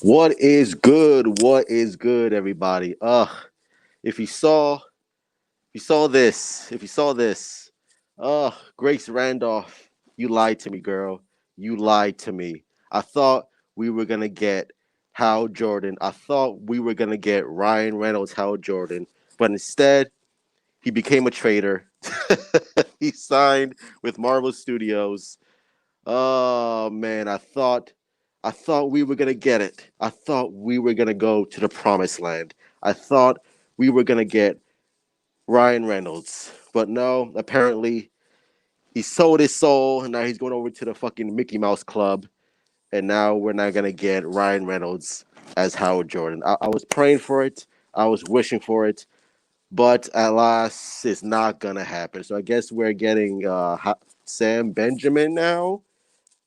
What is good? What is good, everybody? If you saw this, Grace Randolph, you lied to me, girl. You lied to me. I thought we were gonna get Hal Jordan. I thought we were gonna get Ryan Reynolds, Hal Jordan, but instead he became a traitor. He signed with Marvel Studios. Oh man, I thought we were gonna get it. I thought we were gonna go to the promised land. I thought we were gonna get Ryan Reynolds. But no, apparently he sold his soul and now he's going over to the fucking Mickey Mouse Club. And now we're not gonna get Ryan Reynolds as Howard Jordan. I was praying for it, I was wishing for it, but alas, it's not gonna happen. So I guess we're getting Sam Benjamin now.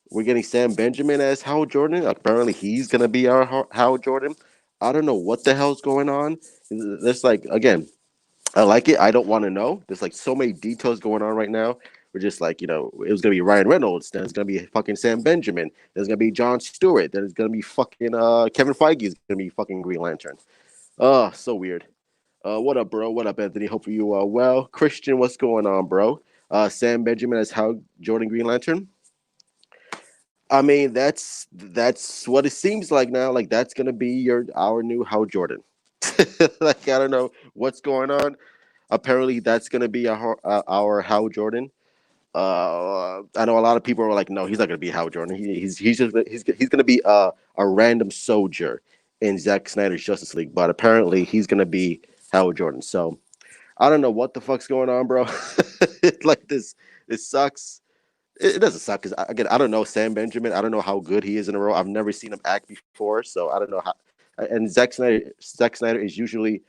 We're getting Sam Benjamin as Howard Jordan. Apparently, he's gonna be our Howard Jordan. I don't know what the hell's going on. There's like again, I like it. I don't want to know. There's like so many details going on right now. We're just like, it was gonna be Ryan Reynolds. Then it's gonna be fucking Sam Benjamin. Then it's gonna be John Stewart. Then it's gonna be fucking Kevin Feige is gonna be fucking Green Lantern. So weird. What up, bro? What up, Anthony? Hope you are well. Christian, what's going on, bro? Sam Benjamin as Hal Jordan Green Lantern. I mean, that's what it seems like now. Like that's gonna be our new Hal Jordan. Like I don't know what's going on. Apparently, that's gonna be our Hal Jordan. I know a lot of people are like, no, he's not gonna be Hal Jordan. He's gonna be a random soldier in Zack Snyder's Justice League. But apparently, he's gonna be Hal Jordan. So I don't know what the fuck's going on, bro. Like this, it sucks. It doesn't suck because again, I don't know Sam Benjamin. I don't know how good he is in a role. I've never seen him act before, so I don't know how. And Zack Snyder is usually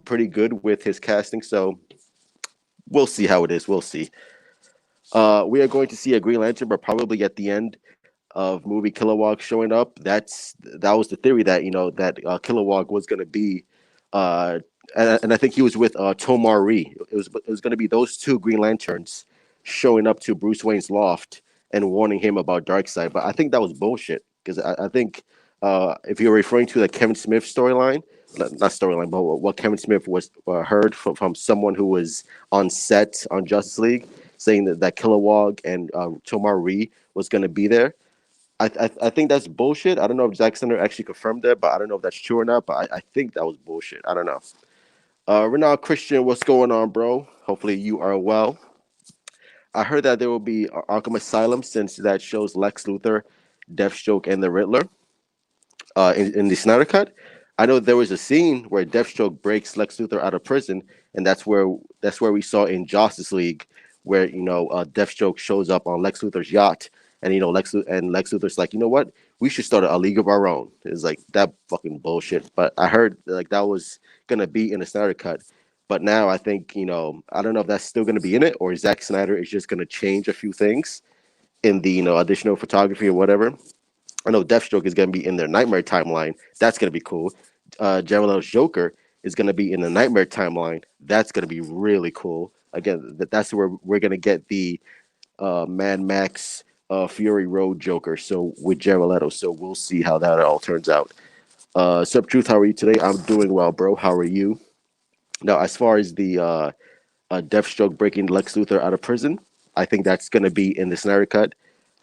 pretty good with his casting, so we'll see how it is. We'll see. We are going to see a Green Lantern, but probably at the end of movie Kilowog showing up. That was the theory that that Kilowog was going to be, uh, and I think he was with Tomar Ree. It was going to be those two Green Lanterns showing up to Bruce Wayne's loft and warning him about Darkseid. But I think that was bullshit because I think if you're referring to the Kevin Smith storyline, not storyline, but what Kevin Smith was heard from someone who was on set on Justice League, saying that Kilowog and Tomar Ree was going to be there. I think that's bullshit. I don't know if Zack Snyder actually confirmed that, but I don't know if that's true or not. But I think that was bullshit. I don't know. Renal Christian, what's going on, bro? Hopefully you are well. I heard that there will be Arkham Asylum since that shows Lex Luthor, Deathstroke, and the Riddler in the Snyder Cut. I know there was a scene where Deathstroke breaks Lex Luthor out of prison, and that's where we saw in Justice League where Deathstroke shows up on Lex Luthor's yacht, and Lex Luthor's like, you know what, we should start a league of our own. It's like that fucking bullshit. But I heard like that was gonna be in the Snyder Cut. But now I think I don't know if that's still gonna be in it or Zack Snyder is just gonna change a few things in the additional photography or whatever. I know Deathstroke is going to be in their Nightmare timeline. That's going to be cool. Jared Leto's Joker is going to be in the Nightmare timeline. That's going to be really cool. Again, that's where we're going to get the Mad Max Fury Road Joker. So with Jared Leto. So we'll see how that all turns out. Sup, Truth, how are you today? I'm doing well, bro. How are you? Now, as far as the Deathstroke breaking Lex Luthor out of prison, I think that's going to be in the Snyder Cut.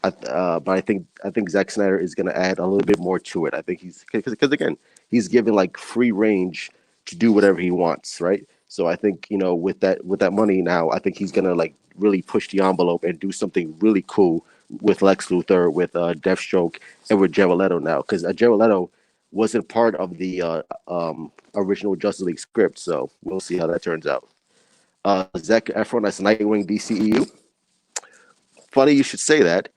But I think Zack Snyder is going to add a little bit more to it. I think he's because again he's given like free range to do whatever he wants, right? So I think with that money now, I think he's going to like really push the envelope and do something really cool with Lex Luthor, with Deathstroke, and with Jared Leto now because Jared Leto wasn't part of the original Justice League script. So we'll see how that turns out. Zac Efron as Nightwing DCEU. Funny you should say that.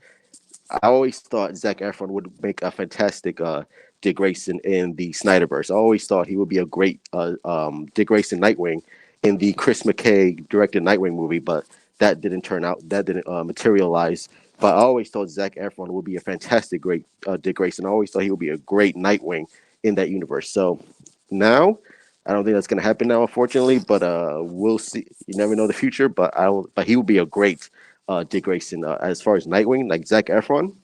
I always thought Zac Efron would make a fantastic Dick Grayson in the Snyderverse. I always thought he would be a great Dick Grayson Nightwing in the Chris McKay directed Nightwing movie, but that didn't turn out. That didn't materialize. But I always thought Zac Efron would be a fantastic, great Dick Grayson. I always thought he would be a great Nightwing in that universe. So now, I don't think that's going to happen now, unfortunately. But we'll see. You never know the future. But I don't. But he would be a great Dick Grayson as far as Nightwing, like Zac Efron.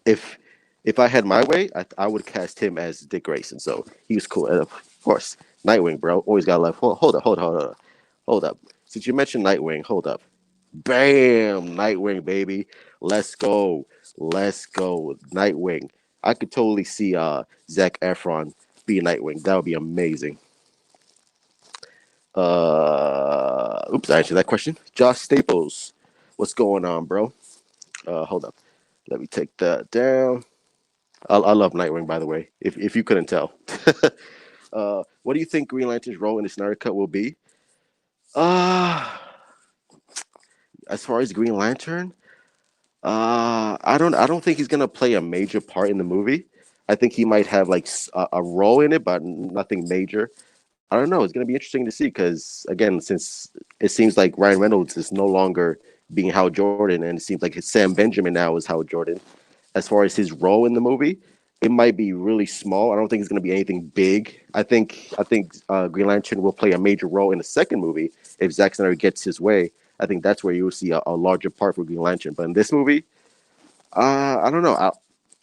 If If I had my way, I would cast him as Dick Grayson. So he was cool. And of course, Nightwing, bro. Always got love. Hold up. Since you mentioned Nightwing, hold up. Bam! Nightwing, baby. Let's go. Let's go. Nightwing. I could totally see Zac Efron be Nightwing. That would be amazing. Oops, I answered that question. Josh Staples. What's going on, bro? Hold up. Let me take that down. I love Nightwing, by the way, if you couldn't tell. What do you think Green Lantern's role in the Snyder Cut will be? Uh, as far as Green Lantern, I don't think he's gonna play a major part in the movie. I think he might have like a role in it, but nothing major. I don't know. It's gonna be interesting to see because again, since it seems like Ryan Reynolds is no longer being Hal Jordan, and it seems like his Sam Benjamin now is Hal Jordan. As far as his role in the movie, it might be really small. I don't think it's going to be anything big. I think Green Lantern will play a major role in the second movie if Zack Snyder gets his way. I think that's where you will see a larger part for Green Lantern. But in this movie, I don't know.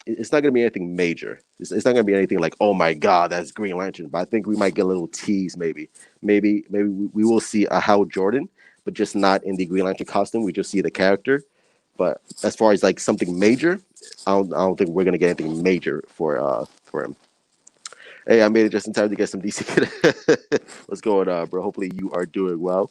It's not going to be anything major. It's not going to be anything like, oh my god, that's Green Lantern. But I think we might get a little tease, maybe we will see a Hal Jordan, but just not in the Green Lantern costume. We just see the character. But as far as like something major, I don't think we're gonna get anything major for him. Hey, I made it just in time to get some DC. What's going on, bro? Hopefully you are doing well.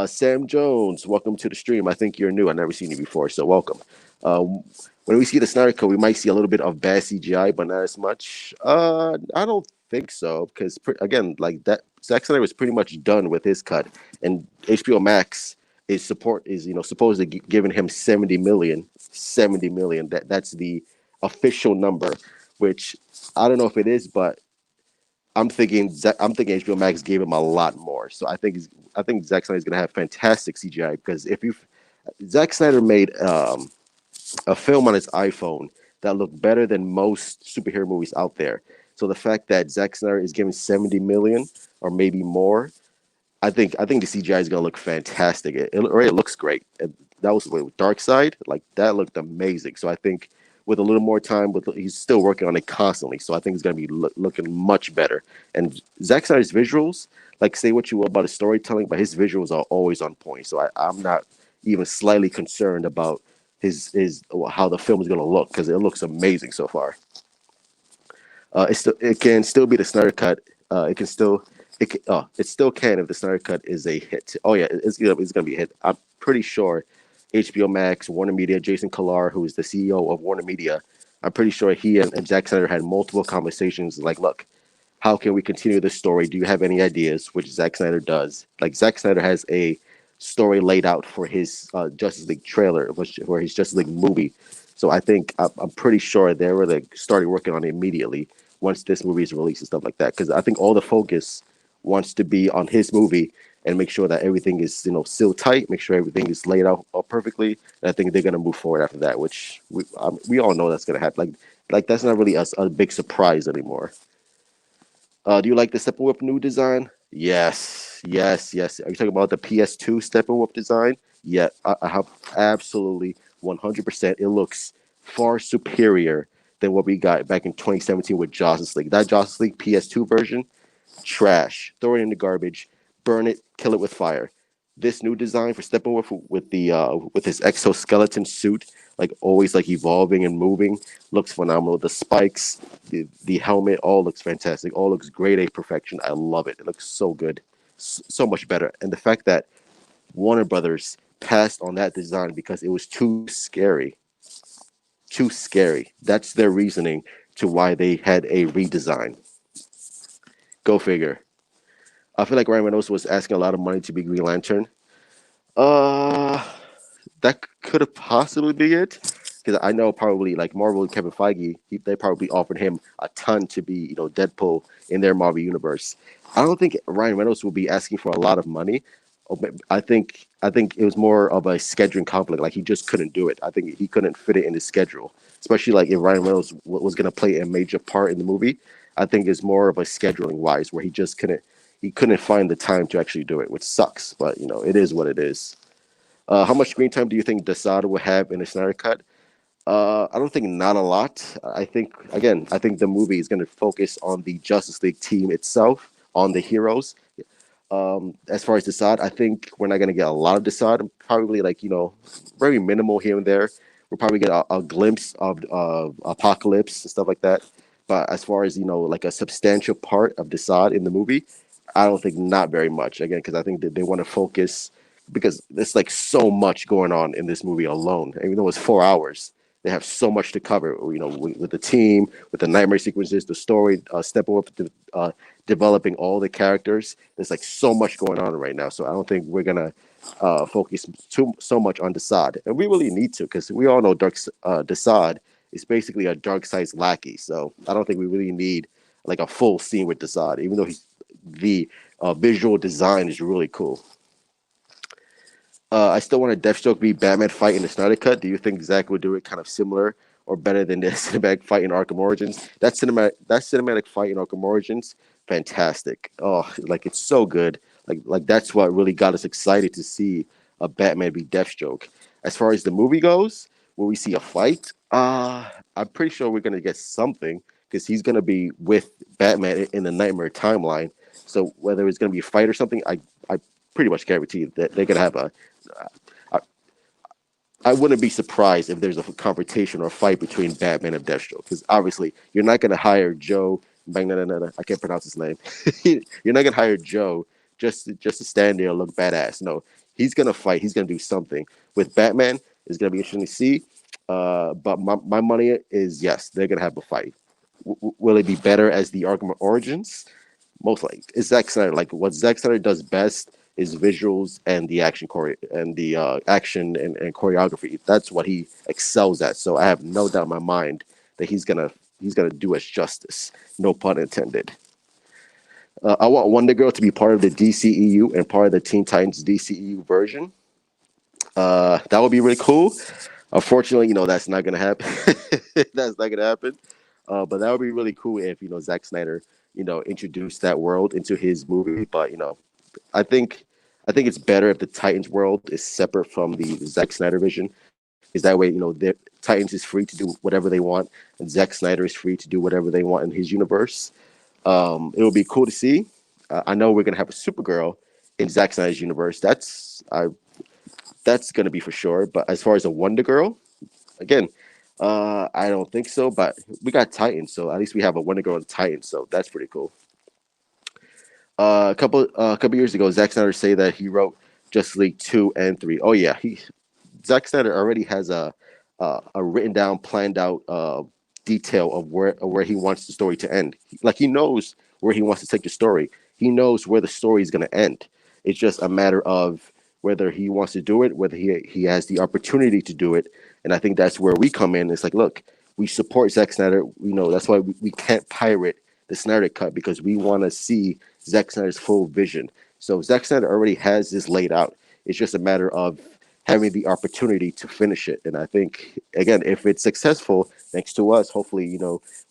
Sam Jones, welcome to the stream. I think you're new. I've never seen you before, so welcome. When we see the Snyder Cut, we might see a little bit of bad CGI, but not as much. I don't think so because again, like that, Zack Snyder was pretty much done with his cut, and HBO Max is supposedly giving him 70 million. 70 million. That's the official number, which I don't know if it is, but I'm thinking HBO Max gave him a lot more. So I think Zack Snyder is gonna have fantastic CGI because if you Zack Snyder made a film on his iPhone that looked better than most superhero movies out there. So the fact that Zack Snyder is giving 70 million or maybe more, I think the CGI is gonna look fantastic. It already looks great. And that was with Dark Side, like that looked amazing. So I think with a little more time, he's still working on it constantly. So I think it's gonna be looking much better. And Zack Snyder's visuals, like say what you will about his storytelling, but his visuals are always on point. So I'm not even slightly concerned about his how the film is gonna look because it looks amazing so far. It can still be the Snyder cut. It can still it still can if the Snyder cut is a hit. Oh yeah, it's gonna be a hit. I'm pretty sure HBO Max, Warner Media, Jason Kilar, who is the CEO of Warner Media, I'm pretty sure he and Zack Snyder had multiple conversations. Like, look, how can we continue this story? Do you have any ideas? Which Zack Snyder does. Like Zack Snyder has a story laid out for his Justice League trailer, for his Justice League movie. So I'm pretty sure they were like started working on it immediately once this movie is released and stuff like that. Because I think all the focus wants to be on his movie and make sure that everything is still tight, make sure everything is laid out perfectly. And I think they're gonna move forward after that, which we all know that's gonna happen. Like that's not really a big surprise anymore. Do you like the Steppenwolf new design? Yes, yes, yes. Are you talking about the PS2 Steppenwolf design? Yeah, I have absolutely 100%. It looks far superior than what we got back in 2017 with Justice League. That Justice League PS2 version, trash. Throw it in the garbage, burn it, kill it with fire. This new design for Steppenwolf with his exoskeleton suit, like always like evolving and moving, looks phenomenal. The spikes, the helmet, all looks fantastic. All looks grade A perfection. I love it. It looks so good, so much better. And the fact that Warner Brothers passed on that design because it was too scary, too scary. That's their reasoning to why they had a redesign. Go figure. I feel like Ryan Reynolds was asking a lot of money to be Green Lantern. Uh, that could have possibly be it. Because I know probably like Marvel and Kevin Feige, they probably offered him a ton to be, Deadpool in their Marvel universe. I don't think Ryan Reynolds will be asking for a lot of money. I think it was more of a scheduling conflict. Like he just couldn't do it. I think he couldn't fit it in his schedule, especially like if Ryan Reynolds was going to play a major part in the movie. I think it's more of a scheduling wise where he just couldn't. He couldn't find the time to actually do it, which sucks. But it is what it is. How much screen time do you think Desada will have in the Snyder Cut? I don't think not a lot. I think again, I think the movie is going to focus on the Justice League team itself, on the heroes. As far as Desaad, I think we're not going to get a lot of Desaad. Probably like very minimal here and there. We'll probably get a glimpse of Apocalypse and stuff like that. But as far as like a substantial part of Desaad in the movie, I don't think not very much. Again, because I think that they want to focus because there's like so much going on in this movie alone. Even though it's 4 hours, they have so much to cover. With the team, with the nightmare sequences, the story, stepping up to developing all the characters. There's like so much going on right now, so I don't think we're gonna focus so much on Desaad, and we really need to because we all know Desaad is basically a dark side's lackey. So I don't think we really need like a full scene with Desaad, even though the visual design is really cool. I still want a Deathstroke v Batman fight in the Snyder Cut. Do you think Zack would do it kind of similar or better than the cinematic fight in Arkham Origins? That cinematic fight in Arkham Origins, fantastic. Oh, like it's so good. Like that's what really got us excited to see a Batman v Deathstroke. As far as the movie goes, will we see a fight? I'm pretty sure we're gonna get something because he's gonna be with Batman in the Nightmare timeline. So whether it's gonna be a fight or something, I pretty much guarantee that they're gonna have a I, I wouldn't be surprised if there's a confrontation or a fight between Batman and Deathstroke because obviously you're not going to hire Joe. I can't pronounce his name. You're not going to hire Joe just to stand there and look badass. No, he's going to fight. He's going to do something with Batman. It's going to be interesting to see. But my money is yes, they're going to have a fight. Will it be better as the Arkham Origins? Most likely, it's Zack Snyder. Like what Zack Snyder does best is visuals and the action and choreography. That's what he excels at. So I have no doubt in my mind that he's gonna do us justice. No pun intended. I want Wonder Girl to be part of the DCEU and part of the Teen Titans DCEU version. That would be really cool. Unfortunately, that's not gonna happen. That's not gonna happen. But that would be really cool if Zack Snyder introduced that world into his movie. But I think I think it's better if the Titans world is separate from the Zack Snyder vision, because that way, the Titans is free to do whatever they want, and Zack Snyder is free to do whatever they want in his universe. It would be cool to see. I know we're gonna have a Supergirl in Zack Snyder's universe. That's gonna be for sure. But as far as a Wonder Girl, again, I don't think so. But we got Titans, so at least we have a Wonder Girl in Titans, so that's pretty cool. A couple years ago, Zack Snyder say that he wrote Justice League 2 and 3. Oh yeah, he Zack Snyder already has a written down, planned out detail of where he wants the story to end. Like he knows where he wants to take the story. He knows where the story is going to end. It's just a matter of whether he wants to do it, whether he has the opportunity to do it. And I think that's where we come in. It's like, look, we support Zack Snyder. We know that's why we can't pirate the Snyder cut because we want to see Zack Snyder's full vision. So Zack Snyder already has this laid out. It's just a matter of having the opportunity to finish it. And I think again, if it's successful, thanks to us, hopefully,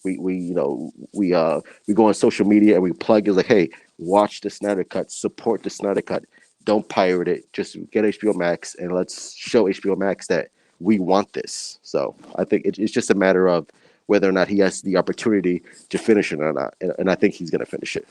we go on social media and we plug it like, hey, watch the Snyder Cut, support the Snyder Cut. Don't pirate it. Just get HBO Max and let's show HBO Max that we want this. So I think it's just a matter of whether or not he has the opportunity to finish it or not. And I think he's going to finish it.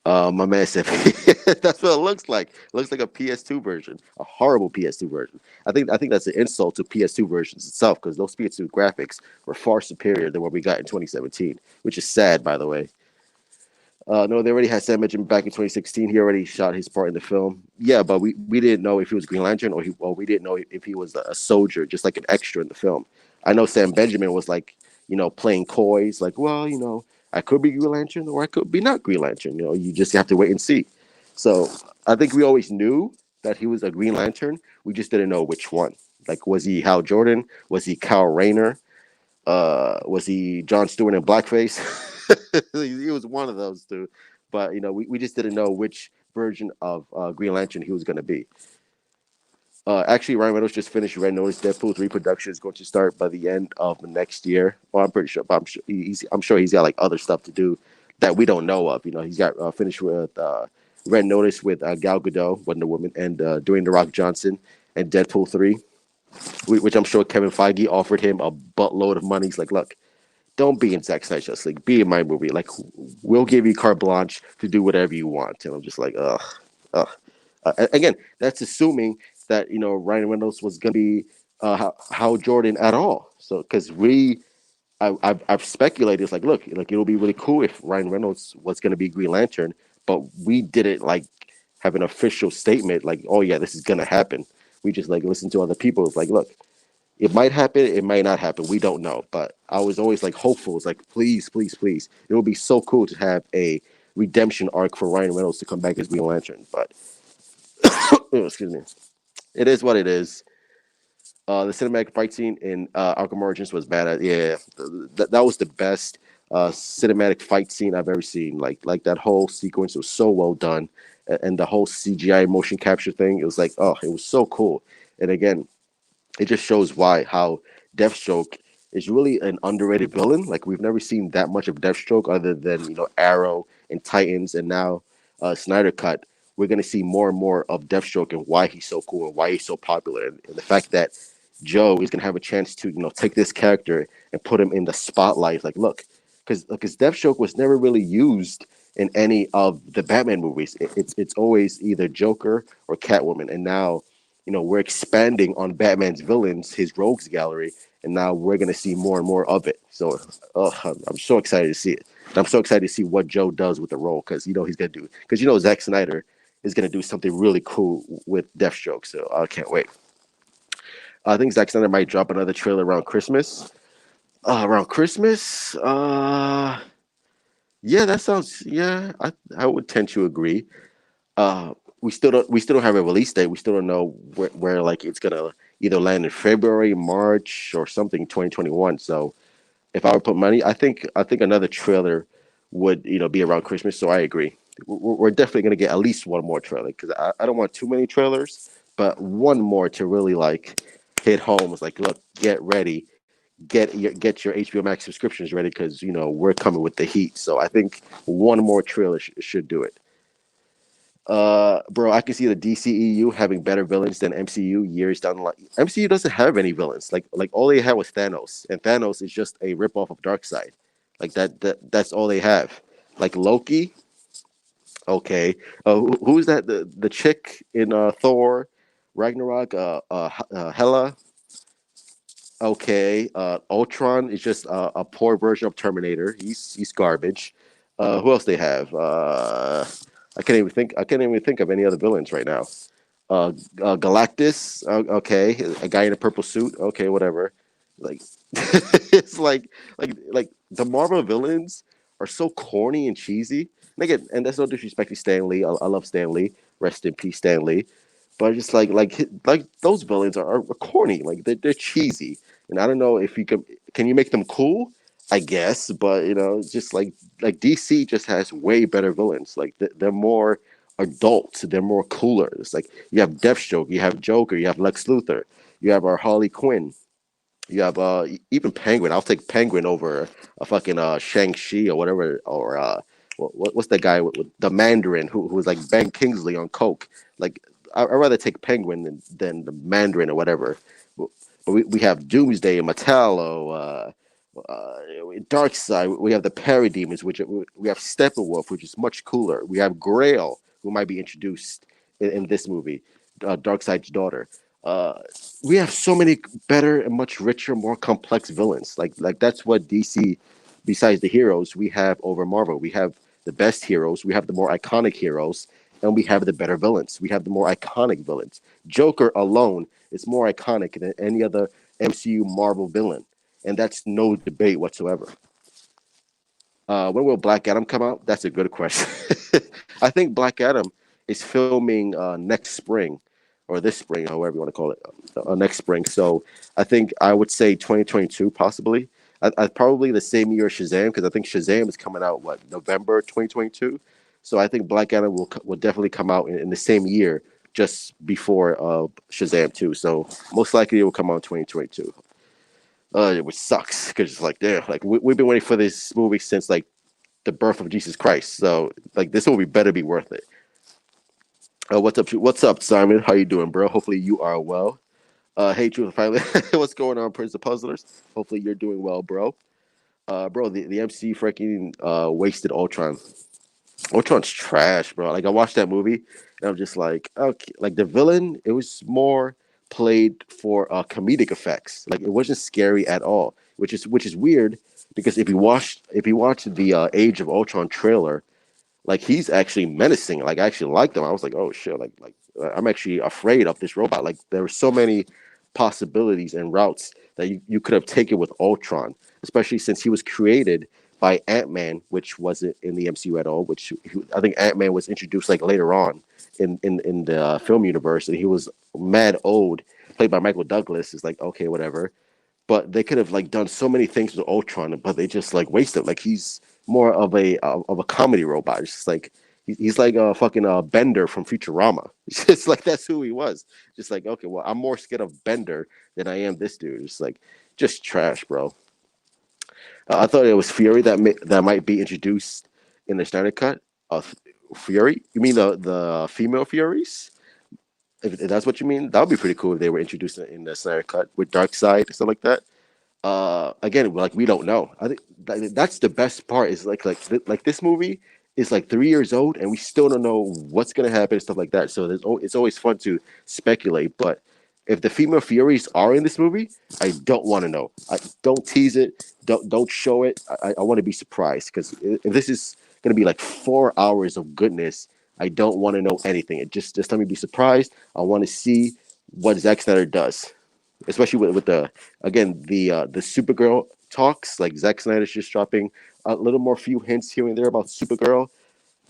My man said that's what it looks like. It looks like a PS2 version, a horrible PS2 version. I think that's an insult to PS2 versions itself because those PS2 graphics were far superior than what we got in 2017, which is sad, by the way. No, they already had Sam Mention back in 2016. He already shot his part in the film. Yeah, but we didn't know if he was Green Lantern or we didn't know if he was a soldier, just like an extra in the film. I know Sam Benjamin was like, playing coys, like, well, I could be Green Lantern or I could be not Green Lantern. You just have to wait and see. So I think we always knew that he was a Green Lantern. We just didn't know which one. Like, was he Hal Jordan? Was he Kyle Rayner? Was he John Stewart in blackface? He was one of those two, but we just didn't know which version of Green Lantern he was going to be. Actually, Ryan Reynolds just finished Red Notice. Deadpool 3 production is going to start by the end of the next year. Well, I'm pretty sure, but I'm sure he's got like other stuff to do that we don't know of. He's got finished with Red Notice with Gal Gadot, Wonder Woman, and Dwayne the Rock Johnson, and Deadpool 3. which I'm sure Kevin Feige offered him a buttload of money. He's like, look, don't be in Zack Snyder's Justice League. Be in my movie. Like, we'll give you carte blanche to do whatever you want. And I'm just like, ugh, ugh. Again, that's assuming that Ryan Reynolds was going to be Hal Jordan at all. So because I've speculated, it's like, look, like it'll be really cool if Ryan Reynolds was going to be Green Lantern, but we didn't like have an official statement like, oh yeah, this is going to happen. We just like listen to other people. It's like, look, it might happen, it might not happen. We don't know. But I was always like hopeful. It's like, please, please, please. It would be so cool to have a redemption arc for Ryan Reynolds to come back as Green Lantern. But excuse me, it is what it is. The cinematic fight scene in Arkham Origins was bad. Yeah, that was the best cinematic fight scene I've ever seen. Like that whole sequence was so well done, and the whole CGI motion capture thing. It was like, oh, it was so cool. And again, it just shows why how Deathstroke is really an underrated villain. Like we've never seen that much of Deathstroke other than Arrow and Titans, and now Snyder Cut. We're gonna see more and more of Deathstroke and why he's so cool and why he's so popular, and the fact that Joe is gonna have a chance to take this character and put him in the spotlight. Like, look, because Deathstroke was never really used in any of the Batman movies. It's always either Joker or Catwoman, and now we're expanding on Batman's villains, his rogues gallery, and now we're going to see more and more of it. So I'm so excited to see it. And I'm so excited to see what Joe does with the role because he's going to do, because Zack Snyder is going to do something really cool with Deathstroke. So I can't wait. I think Zack Snyder might drop another trailer around Christmas. Around Christmas? Yeah, that sounds. Yeah, I would tend to agree. Uh, we still don't have a release date. We still don't know where like it's gonna either land in February, March, or something 2021. So if I would put money, I think another trailer would be around Christmas. So I agree. We're definitely gonna get at least one more trailer because I don't want too many trailers, but one more to really like hit home. It's like, look, get ready, get your HBO Max subscriptions ready because we're coming with the heat. So I think one more trailer should do it. Bro, I can see the DCEU having better villains than MCU years down the line. MCU doesn't have any villains. Like all they had was Thanos, and Thanos is just a ripoff of Darkseid. Like that's all they have. Like Loki, okay. Who's that? The chick in Thor, Ragnarok, Hela. Okay, Ultron is just a poor version of Terminator. He's garbage. Who else they have? I can't even think. I can't even think of any other villains right now. Galactus. Okay, a guy in a purple suit. Okay, whatever. Like it's like the Marvel villains are so corny and cheesy. And again, and that's no disrespect to Stan Lee. I love Stan Lee. Rest in peace, Stan Lee. But just like those villains are corny. Like they're cheesy, and I don't know if you can you make them cool. I guess, but just like DC just has way better villains. Like they're more adult. They're more cooler. It's like you have Deathstroke, you have Joker, you have Lex Luthor, you have our Harley Quinn, you have even Penguin. I'll take Penguin over a fucking Shang-Chi or whatever, or what's that guy with the Mandarin who was like Ben Kingsley on coke. Like I'd rather take Penguin than the Mandarin or whatever. But we have Doomsday and Metallo, Darkseid. We have the Parademons, which we have Steppenwolf, which is much cooler. We have Grail, who might be introduced in this movie, Darkseid's daughter. We have so many better and much richer, more complex villains. Like that's what DC, besides the heroes, we have over Marvel. We have the best heroes. We have the more iconic heroes, and we have the better villains. We have the more iconic villains. Joker alone is more iconic than any other MCU Marvel villain, and that's no debate whatsoever. When will Black Adam come out? That's a good question. I think Black Adam is filming next spring or this spring, however you want to call it, next spring. So I think I would say 2022 possibly. I probably the same year as Shazam because I think Shazam is coming out November 2022. So I think Black Adam will definitely come out in the same year, just before Shazam 2. So most likely it will come out in 2022. Which sucks because it's like, damn, like we've been waiting for this movie since like the birth of Jesus Christ. So like this movie better be worth it. What's up? What's up, Simon? How you doing, bro? Hopefully you are well. Hey, Truth, finally, what's going on, Prince of Puzzlers? Hopefully you're doing well, bro. Bro, the MC freaking wasted Ultron. Ultron's trash, bro. Like I watched that movie and I'm just like, okay, like the villain, it was more played for comedic effects. Like it wasn't scary at all, which is weird because if you watch the Age of Ultron trailer, like he's actually menacing. Like I actually liked him. I was like, oh shit, I'm actually afraid of this robot. Like there were so many possibilities and routes that you could have taken with Ultron, especially since he was created by Ant-Man, which wasn't in the MCU at all. I think Ant-Man was introduced like later on in the film universe, and he was mad old, played by Michael Douglas. Is like okay, whatever, but they could have like done so many things with Ultron, but they just like wasted. Like he's more of a comedy robot. It's just like he's like a fucking Bender from Futurama. It's just like that's who he was. Just like okay, well I'm more scared of Bender than I am this dude. It's like just trash, bro. I thought it was Fury that might be introduced in the Snyder cut. Fury? You mean the female Furies? If that's what you mean, that would be pretty cool if they were introduced in the Snyder cut with Darkseid and stuff like that. Again, like we don't know. I think that's the best part is like this movie is like 3 years old and we still don't know what's gonna happen and stuff like that. So it's always fun to speculate. But if the female Furies are in this movie, I don't want to know. I don't tease it. Don't show it. I want to be surprised because if this is gonna be like 4 hours of goodness, I don't want to know anything. It just let me be surprised. I want to see what Zack Snyder does, especially with the Supergirl talks. Like Zack Snyder's just dropping a little more few hints here and there about Supergirl,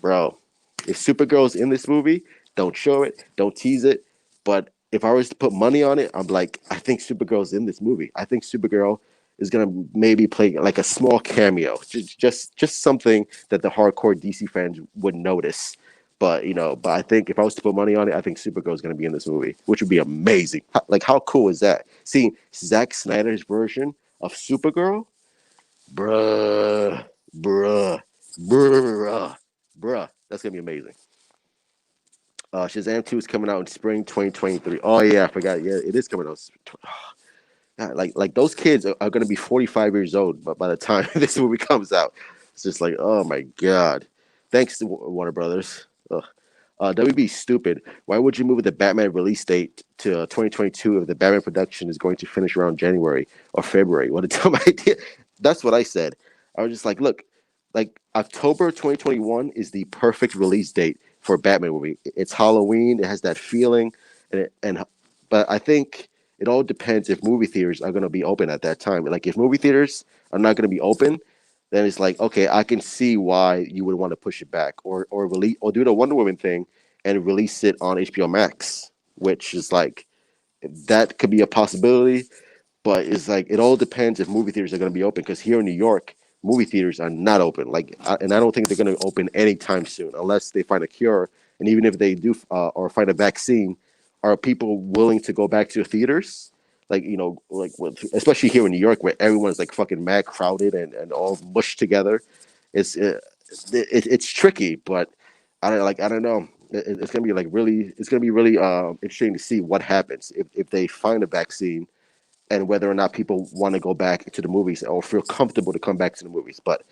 bro. If Supergirl's in this movie, don't show it, don't tease it. But if I was to put money on it, I'm like, I think Supergirl's in this movie. I think Supergirl is gonna maybe play like a small cameo, just something that the hardcore DC fans would notice. But I think if I was to put money on it, I think Supergirl is going to be in this movie, which would be amazing. Like, how cool is that? Seeing Zack Snyder's version of Supergirl, bruh, bruh, bruh, bruh. That's gonna be amazing. Shazam 2 is coming out in spring 2023. Oh yeah, I forgot. Yeah, it is coming out. God, like those kids are going to be 45 years old, but by the time this movie comes out, it's just like, oh my god. Thanks to Warner Brothers. Ugh. WB stupid. Why would you move the Batman release date to 2022 if the Batman production is going to finish around January or February? What a dumb idea. That's what I said. I was just like, look, like October 2021 is the perfect release date for a Batman movie. It's Halloween. It has that feeling, but I think it all depends if movie theaters are going to be open at that time. Like if movie theaters are not going to be open, then it's like okay, I can see why you would want to push it back or release or do the Wonder Woman thing and release it on HBO Max, which is like that could be a possibility. But it's like it all depends if movie theaters are going to be open because here in New York, movie theaters are not open. And I don't think they're going to open anytime soon unless they find a cure. And even if they do or find a vaccine, are people willing to go back to the theaters? Like especially here in New York where everyone's like fucking mad crowded and all mushed together. It's tricky, but I don't know. It's gonna be like really. It's gonna be really interesting to see what happens if they find a vaccine and whether or not people want to go back to the movies or feel comfortable to come back to the movies. But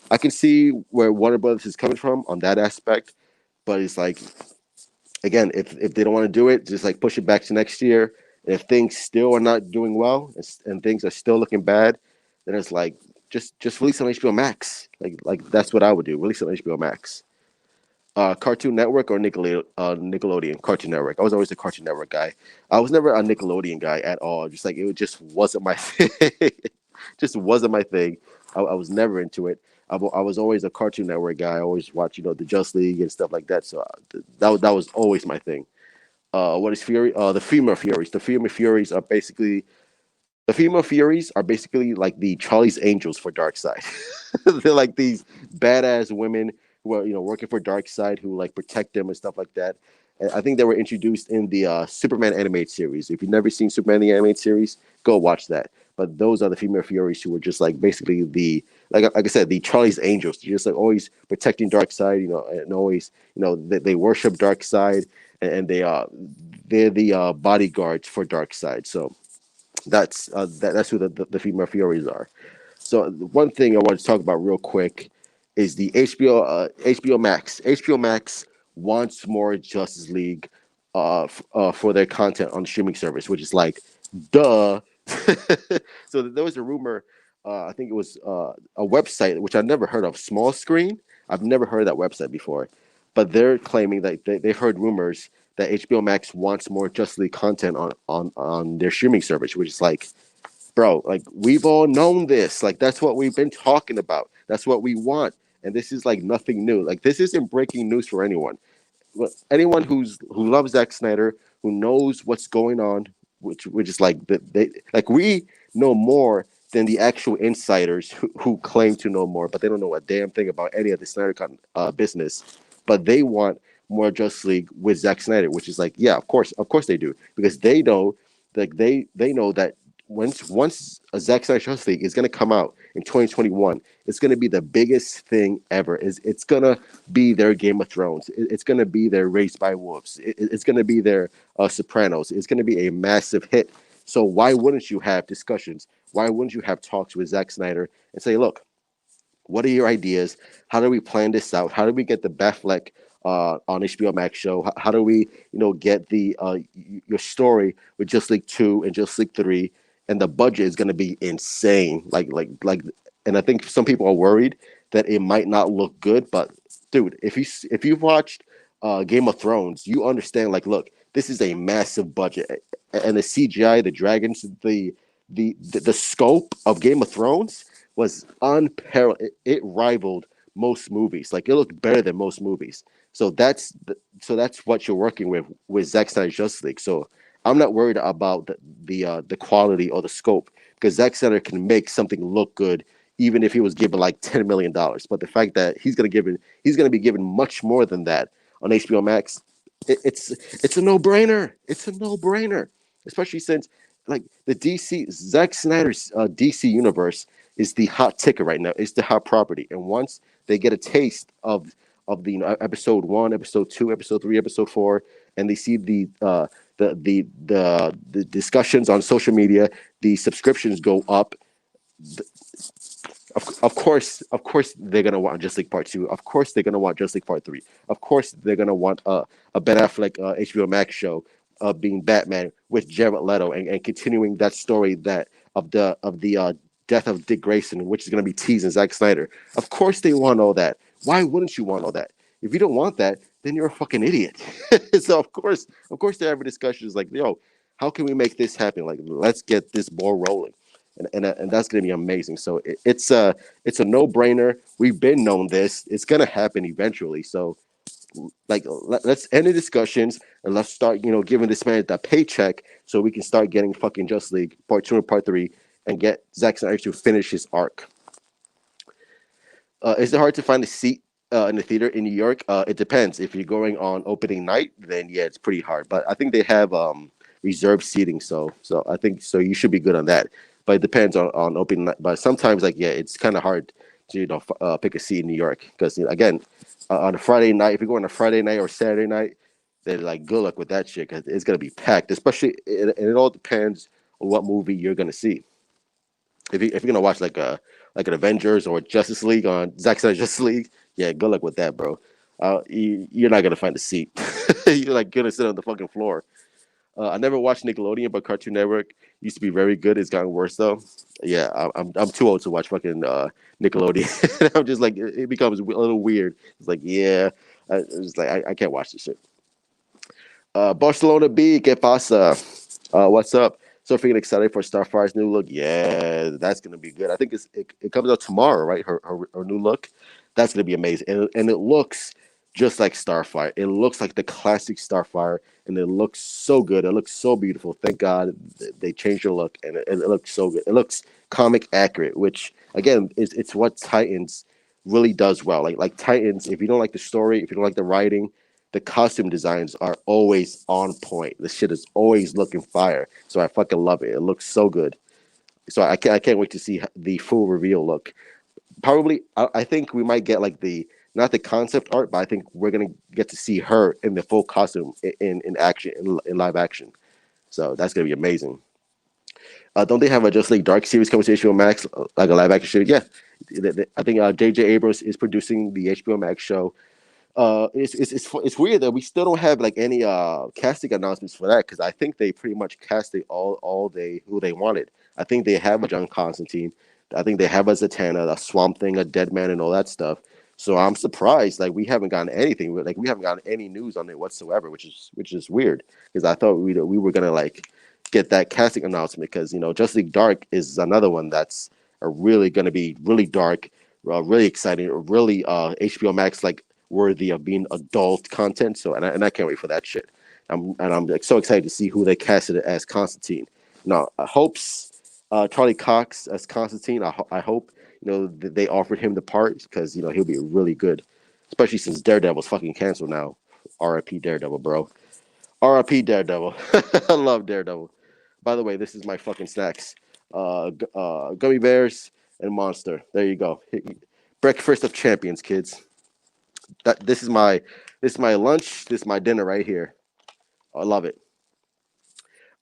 I can see where Warner Brothers is coming from on that aspect. But it's like, again, if they don't want to do it, just like push it back to next year. And if things still are not doing well and things are still looking bad, then it's like just release on HBO Max. Like that's what I would do. Release on HBO Max. Cartoon Network or Nickelodeon? Cartoon Network. I was always a Cartoon Network guy. I was never a Nickelodeon guy at all. Just like just wasn't my thing. Just wasn't my thing. I was never into it. I was always a Cartoon Network guy. I always watch the Just League and stuff like that. So that was always my thing. What is Fury? The female Furies. The female Furies are basically like the Charlie's Angels for Darkseid. They're like these badass women who are working for Darkseid who like protect them and stuff like that. And I think they were introduced in the Superman animated series. If you've never seen Superman the animated series, go watch that. But those are the female Furies who were just like basically the like I said the Charlie's Angels. They're just like always protecting Darkseid, and always they worship Darkseid and they're the bodyguards for Darkseid. So that's who the female Furies are. So one thing I want to talk about real quick is the HBO Max. HBO Max wants more Justice League for their content on the streaming service, which is like, duh. So there was a rumor. I think it was a website which I've never heard of, Small Screen. I've never heard of that website before, but they're claiming that they've heard rumors that HBO Max wants more Justice League content on their streaming service, which is like, bro, like we've all known this. Like that's what we've been talking about. That's what we want. And this is like nothing new. Like this isn't breaking news for anyone. Anyone who loves Zack Snyder, who knows what's going on, which is like they like we know more than the actual insiders who claim to know more, but they don't know a damn thing about any of the Snyder business. But they want more Justice League with Zack Snyder, which is like, yeah, of course they do, because they know, like they know that once a Zack Snyder Justice League is going to come out in 2021, it's going to be the biggest thing ever. It's going to be their Game of Thrones. It's going to be their Raised by Wolves. It's going to be their Sopranos. It's going to be a massive hit. So why wouldn't you have discussions? Why wouldn't you have talks with Zack Snyder and say, look, what are your ideas? How do we plan this out? How do we get the Batfleck on HBO Max show? How do we, get the your story with Just League 2 and Just League 3? And the budget is going to be insane. And I think some people are worried that it might not look good. But dude, if you've watched Game of Thrones, you understand. Like, look, this is a massive budget, and the CGI, the dragons, the scope of Game of Thrones was unparalleled. It rivaled most movies. Like it looked better than most movies. So that's what you're working with Zack Snyder's Justice League. So I'm not worried about the quality or the scope, because Zack Snyder can make something look good even if he was given like $10 million. But the fact that he's gonna be given much more than that on HBO Max, it's a no brainer. It's a no brainer, especially since like the DC Zack Snyder's DC universe is the hot ticket right now. It's the hot property, and once they get a taste of the episode 1, episode 2, episode 3, episode 4, and they see the discussions on social media, the subscriptions go up. Of course, they're gonna want Just League Part 2. Of course, they're gonna want Just League Part 3. Of course, they're gonna want a Ben Affleck HBO Max show being Batman with Jared Leto, and continuing that story that of the death of Dick Grayson, which is gonna be teasing Zack Snyder. Of course, they want all that. Why wouldn't you want all that? If you don't want that, then you're a fucking idiot. So they're having discussions like, yo, how can we make this happen? Like, let's get this ball rolling, and that's gonna be amazing. So it's a no brainer. We've been known this. It's gonna happen eventually. So like let's end the discussions and let's start giving this man that paycheck so we can start getting fucking Just League Part 2 and Part 3 and get Zack Snyder to finish his arc. Is it hard to find a seat in the theater in New York? It depends. If you're going on opening night, then yeah, it's pretty hard. But I think they have reserved seating, so I think so you should be good on that. But it depends on opening night. But sometimes, like, yeah, it's kind of hard to pick a seat in New York because again, on a Friday night, if you go on a Friday night or Saturday night, then like good luck with that shit because it's gonna be packed. Especially, and it all depends on what movie you're gonna see. If you're gonna watch like an Avengers or Justice League on Zack Snyder's Justice League, yeah, good luck with that, bro. You're not gonna find a seat. You're like gonna sit on the fucking floor. I never watched Nickelodeon, but Cartoon Network used to be very good. It's gotten worse though. Yeah, I'm too old to watch fucking Nickelodeon. I'm just like it becomes a little weird. It's like yeah, I can't watch this shit. Barcelona B, ¿qué pasa? What's up? So freaking excited for Starfire's new look. Yeah, that's gonna be good. I think it comes out tomorrow, right? Her new look. That's gonna be amazing, and it looks just like Starfire. It looks like the classic Starfire, and it looks so good. It looks so beautiful. Thank God they changed the look, and it looks so good. It looks comic accurate, which again is it's what Titans really does well. Like Titans, if you don't like the story, if you don't like the writing, the costume designs are always on point. The shit is always looking fire. So I fucking love it. It looks so good. So I can't wait to see the full reveal look. Probably, I think we might get like the not the concept art, but I think we're gonna get to see her in the full costume in action in live action. So that's gonna be amazing. Don't they have a Just League Dark series coming to HBO Max, like a live action show? Yeah, I think J.J. Abrams is producing the HBO Max show. It's weird that we still don't have like any casting announcements for that, because I think they pretty much casted all they who they wanted. I think they have a John Constantine. I think they have a Zatanna, a Swamp Thing, a Dead Man, and all that stuff. So I'm surprised like we haven't gotten anything, like we haven't gotten any news on it whatsoever, which is weird, because I thought we were gonna like get that casting announcement, because Just League Dark is another one that's really gonna be really dark, really exciting, really HBO Max like worthy of being adult content. So and I can't wait for that shit. I'm like, so excited to see who they casted as Constantine. Now, hopes Charlie Cox as Constantine. I hope they offered him the part, because he'll be really good, especially since Daredevil's fucking canceled now. R.I.P. Daredevil, bro. R.I.P. Daredevil. I love Daredevil. By the way, this is my fucking snacks. Gummy bears and Monster. There you go. Breakfast of champions, kids. This is my lunch. This is my dinner right here. I love it.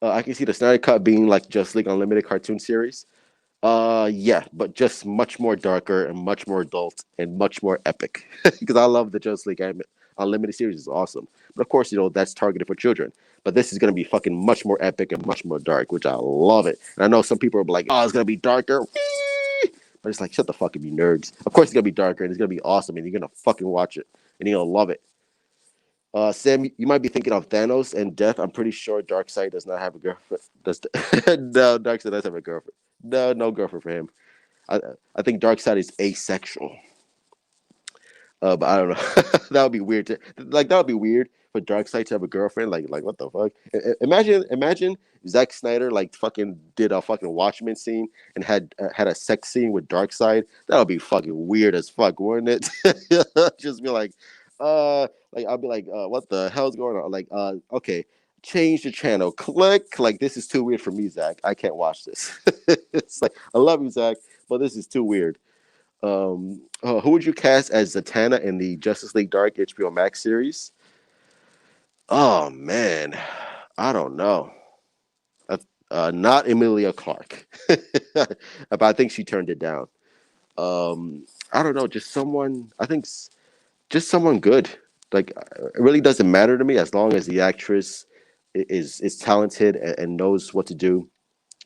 I can see the Snyder Cut being like Just League Unlimited cartoon series. Yeah, but just much more darker and much more adult and much more epic. Because I love the Just League Unlimited series is awesome. But of course, that's targeted for children. But this is gonna be fucking much more epic and much more dark, which I love it. And I know some people are like, "Oh, it's gonna be darker." But it's like, shut the fuck up, you nerds. Of course, it's gonna be darker and it's gonna be awesome, and you're gonna fucking watch it and you're gonna love it. Sam, you might be thinking of Thanos and Death. I'm pretty sure Darkseid does not have a girlfriend. No, Darkseid does have a girlfriend. No, no girlfriend for him. I I think Darkseid is asexual. But I don't know. That would be weird. That would be weird for Darkseid to have a girlfriend. Like what the fuck? Imagine Zack Snyder like fucking did a fucking Watchmen scene and had a sex scene with Darkseid. That would be fucking weird as fuck, wouldn't it? Just be like I'll be like, what the hell's going on? Like, okay, change the channel. Click. Like this is too weird for me, Zach. I can't watch this. It's like I love you, Zach, but this is too weird. Who would you cast as Zatanna in the Justice League Dark HBO Max series? Oh man, I don't know. Not Emilia Clarke, but I think she turned it down. I don't know, just someone. I think just someone good. Like it really doesn't matter to me as long as the actress is talented and knows what to do,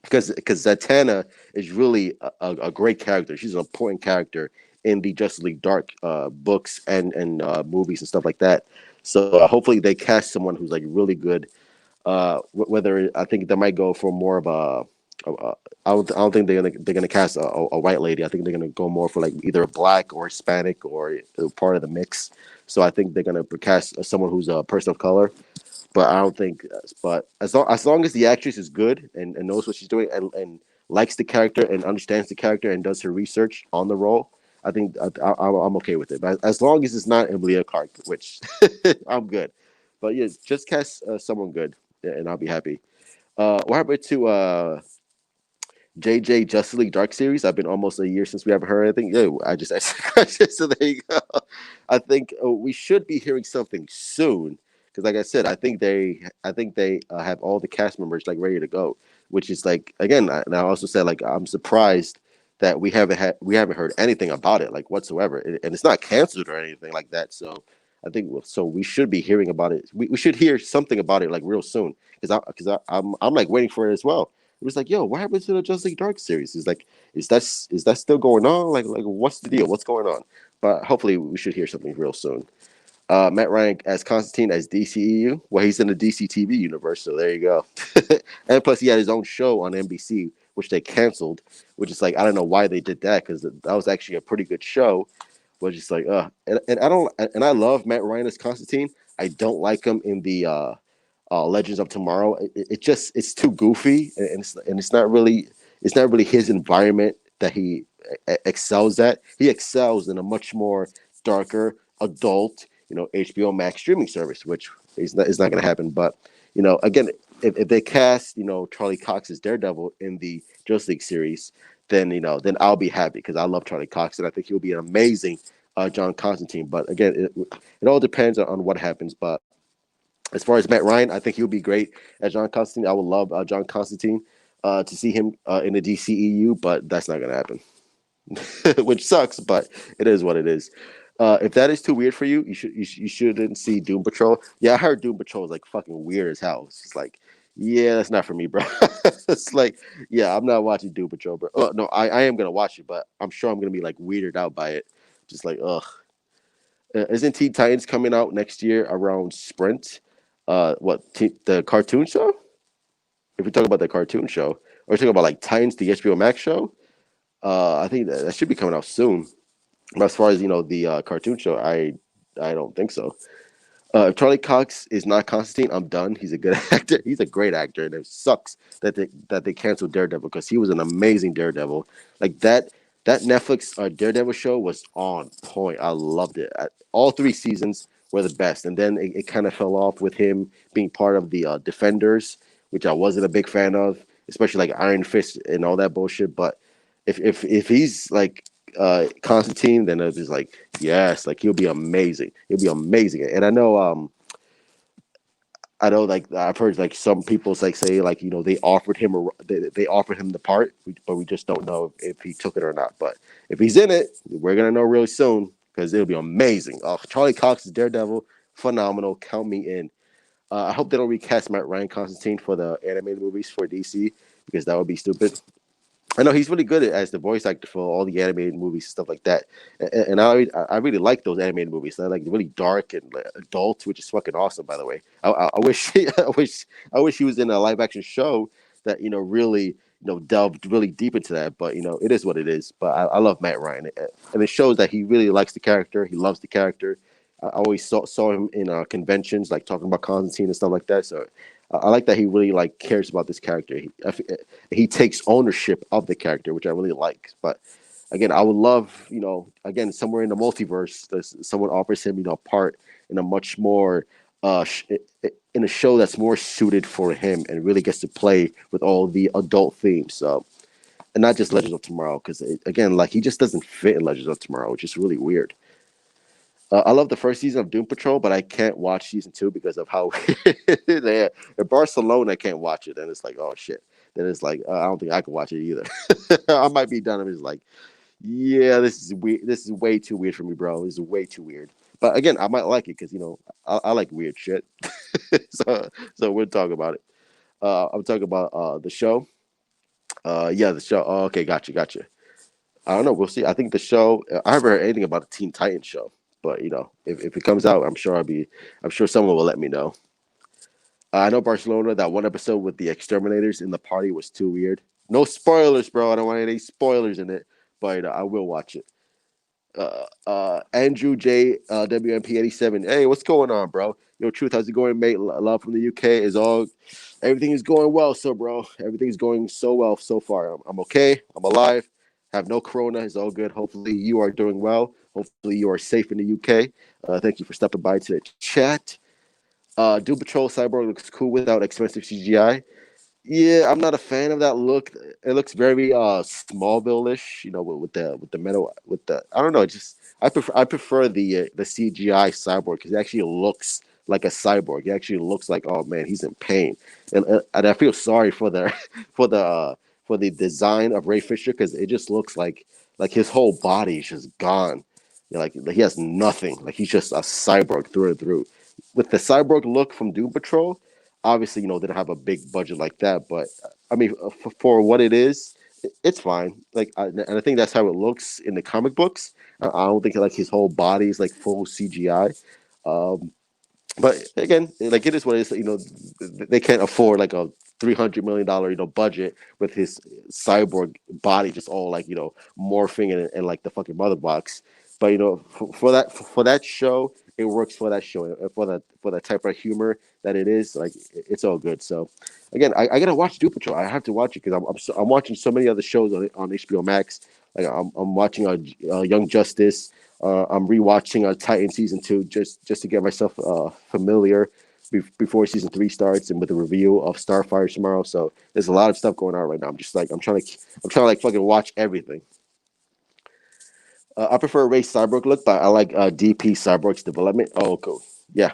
because Zatanna is really a great character. She's an important character in the Justice League Dark books and movies and stuff like that. So hopefully they cast someone who's like really good. Whether I think they might go for more of I don't think they're gonna cast a white lady. I think they're gonna go more for like either a black or Hispanic or part of the mix. So I think they're gonna cast someone who's a person of color, but I don't think. But as long as the actress is good and knows what she's doing and likes the character and understands the character and does her research on the role, I think I'm okay with it. But as long as it's not Emilia Clarke, which I'm good. But yeah, just cast someone good, and I'll be happy. What happened to JJ Justice League Dark series? I've been almost a year since we haven't heard anything. Yeah, I just asked the question, so there you go. I think we should be hearing something soon, because, like I said, I think they have all the cast members like ready to go, which is like again. And I also said like I'm surprised that we haven't heard anything about it like whatsoever, and it's not canceled or anything like that. So I think so. We should be hearing about it. We should hear something about it like real soon, because I'm like waiting for it as well. It was like, yo, what happened to the Justice League Dark series? It's like, is that still going on? Like, what's the deal? What's going on? But hopefully, we should hear something real soon. Matt Ryan as Constantine as DCEU. Well, he's in the DC TV universe, so there you go. And plus, he had his own show on NBC, which they canceled. Which is like, I don't know why they did that, because that was actually a pretty good show. But just like, and I love Matt Ryan as Constantine. I don't like him in the Legends of Tomorrow. It's too goofy, and it's not really his environment that he excels at. He excels in a much more darker adult, HBO Max streaming service, which is not going to happen. But again, if they cast Charlie Cox as Daredevil in the Justice League series, then I'll be happy, because I love Charlie Cox and I think he'll be an amazing John Constantine. But again, it all depends on what happens. But as far as Matt Ryan, I think he'll be great as John Constantine. I would love John Constantine to see him in the DCEU, but that's not going to happen. Which sucks, but it is what it is. If that is too weird for you, you shouldn't see Doom Patrol. Yeah, I heard Doom Patrol is like fucking weird as hell. It's just like, yeah, that's not for me, bro. It's like, yeah, I'm not watching Doom Patrol, bro. Oh, no, I am gonna watch it, but I'm sure I'm gonna be like weirded out by it. Just like, ugh. Isn't Teen Titans coming out next year around Sprint? The cartoon show? If we talk about the cartoon show, or talking about like Titans, the HBO Max show, I think that should be coming out soon. But as far as the cartoon show, I don't think so. If Charlie Cox is not Constantine, I'm done. He's a good actor. He's a great actor, and it sucks that they canceled Daredevil because he was an amazing Daredevil. Like that Netflix Daredevil show was on point. I loved it. All three seasons were the best, and then it kind of fell off with him being part of the Defenders, which I wasn't a big fan of, especially like Iron Fist and all that bullshit. But if he's like Constantine, then it's just like yes, like he'll be amazing. He'll be amazing. And I know like I've heard like some people like say like they offered him the part, but we just don't know if he took it or not. But if he's in it, we're gonna know really soon because it'll be amazing. Oh, Charlie Cox is Daredevil, phenomenal. Count me in. I hope they don't recast Matt Ryan Constantine for the animated movies for DC because that would be stupid. I know he's really good as the voice actor for all the animated movies and stuff like that, and I really like those animated movies. They're like really dark and like, adult, which is fucking awesome. By the way, I wish I wish he was in a live action show that really delved really deep into that. But it is what it is. But I love Matt Ryan, and it shows that he really likes the character. He loves the character. I always saw him in conventions, like talking about Constantine and stuff like that. So I like that he really like cares about this character. He takes ownership of the character, which I really like. But again, I would love, again, somewhere in the multiverse, someone offers him, a part in a much more, in a show that's more suited for him and really gets to play with all the adult themes. So, and not just Legends of Tomorrow, because again, like he just doesn't fit in Legends of Tomorrow, which is really weird. I love the first season of Doom Patrol, but I can't watch season 2 because of how they in Barcelona. I can't watch it, and it's like, oh shit. Then it's like, I don't think I can watch it either. I might be done. I'm just like, yeah, this is weird. This is way too weird for me, bro. This is way too weird. But again, I might like it because I like weird shit. so we'll talk about it. I'm talking about the show. Yeah, the show. Oh, okay, gotcha. I don't know. We'll see. I think the show. I haven't heard anything about the Teen Titans show, but if it comes out, I'm sure someone will let me know. I know Barcelona. That one episode with the exterminators in the party was too weird. No spoilers, bro. I don't want any spoilers in it, but I will watch it. Andrew J WMP87. Hey, what's going on, bro? Truth, how's it going, mate? Love from the UK is all. Everything is going well, so bro. Everything's going so well so far. I'm okay. I'm alive. Have no corona. It's all good. Hopefully you are doing well. Hopefully you are safe in the UK. Thank you for stopping by to the chat. Doom Patrol Cyborg looks cool without expensive CGI. Yeah, I'm not a fan of that look. It looks very Smallville-ish, with the metal with the I don't know, just I prefer the CGI cyborg because it actually looks like a cyborg. It actually looks like, oh man, he's in pain, and I feel sorry for the for the for the design of Ray Fisher because it just looks like his whole body is just gone. Like he has nothing. Like he's just a cyborg through and through. With the cyborg look from Doom Patrol, obviously, they don't have a big budget like that, but I mean, for what it is, it's fine. Like, and I think that's how it looks in the comic books. I don't think like his whole body is like full CGI. Um, but again, like it is what it is. They can't afford like a $300 million budget with his cyborg body just all like morphing and like the fucking mother box. But for that show, it works for that show and for the type of humor that it is. Like it's all good. So again, I gotta watch Doom Patrol. I have to watch it because I'm watching so many other shows on HBO Max. Like I'm watching Young Justice. I'm rewatching Titan season 2 just to get myself familiar before season 3 starts, and with a review of Starfire tomorrow. So there's a lot of stuff going on right now. I'm just like I'm trying to like fucking watch everything. I prefer Ray Cyborg look, but I like DP Cyborg's development. Oh, cool. Yeah,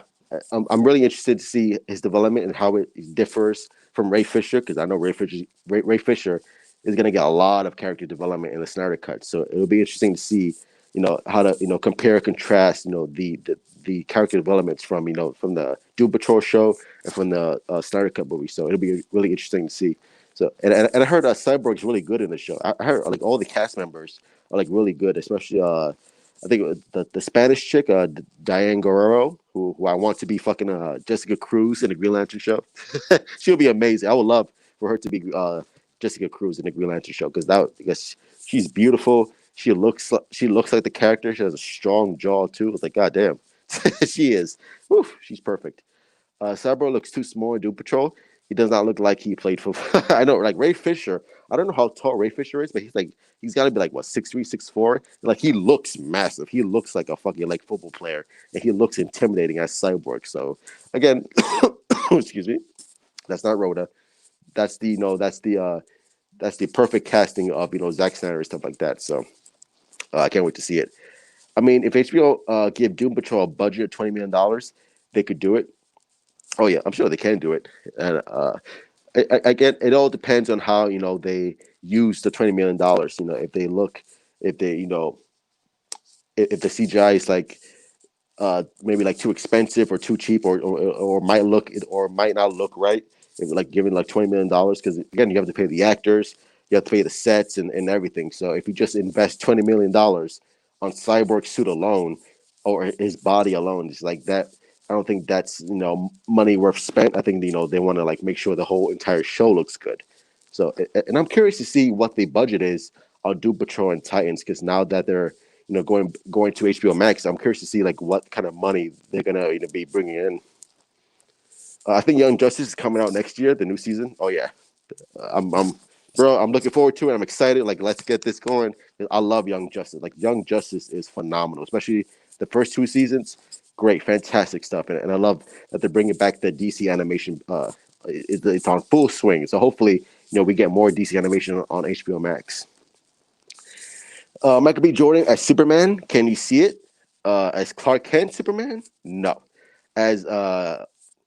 I'm really interested to see his development and how it differs from Ray Fisher because I know Ray Fisher is going to get a lot of character development in the Snyder Cut. So it'll be interesting to see, how to compare and contrast, the character developments from from the Doom Patrol show and from the Snyder Cut movie. So it'll be really interesting to see. So and I heard Cyborg's really good in the show. I heard like all the cast members are like really good, especially I think the Spanish chick, Diane Guerrero, who I want to be fucking Jessica Cruz in the Green Lantern show. She'll be amazing. I would love for her to be Jessica Cruz in the Green Lantern show because she's beautiful. She looks like the character. She has a strong jaw too. It's like goddamn, she is. Oof, she's perfect. Cyborg looks too small in Doom Patrol. He does not look like he played football. I know, like Ray Fisher. I don't know how tall Ray Fisher is, but he's got to be like what 6'3", 6'4". Like he looks massive. He looks like a fucking like football player, and he looks intimidating as Cyborg. So again, excuse me, that's not Rhoda. That's the that's the perfect casting of Zack Snyder and stuff like that. So I can't wait to see it. I mean, if HBO give Doom Patrol a budget of $20 million, they could do it. Oh yeah, I'm sure they can do it. And I get it. All depends on how they use the $20 million. If they look, if they if the CGI is like maybe like too expensive or too cheap or might not look right. If like giving like $20 million because again you have to pay the actors, you have to pay the sets and everything. So if you just invest $20 million on Cyborg's suit alone or his body alone, it's like that. I don't think that's money worth spent. I think they want to like make sure the whole entire show looks good. So and I'm curious to see what the budget is on Doom Patrol and Titans because now that they're going to HBO Max. I'm curious to see like what kind of money they're gonna be bringing in. I think Young Justice is coming out next year, the new season. Oh yeah, bro. I'm looking forward to it. I'm excited. Like let's get this going. I love Young Justice. Like Young Justice is phenomenal, especially the first two seasons. Great, fantastic stuff, and I love that they're bringing back the DC animation. It's on full swing. So hopefully, we get more DC animation on HBO Max. Michael B. Jordan as Superman. Can you see it? As Clark Kent Superman? No. As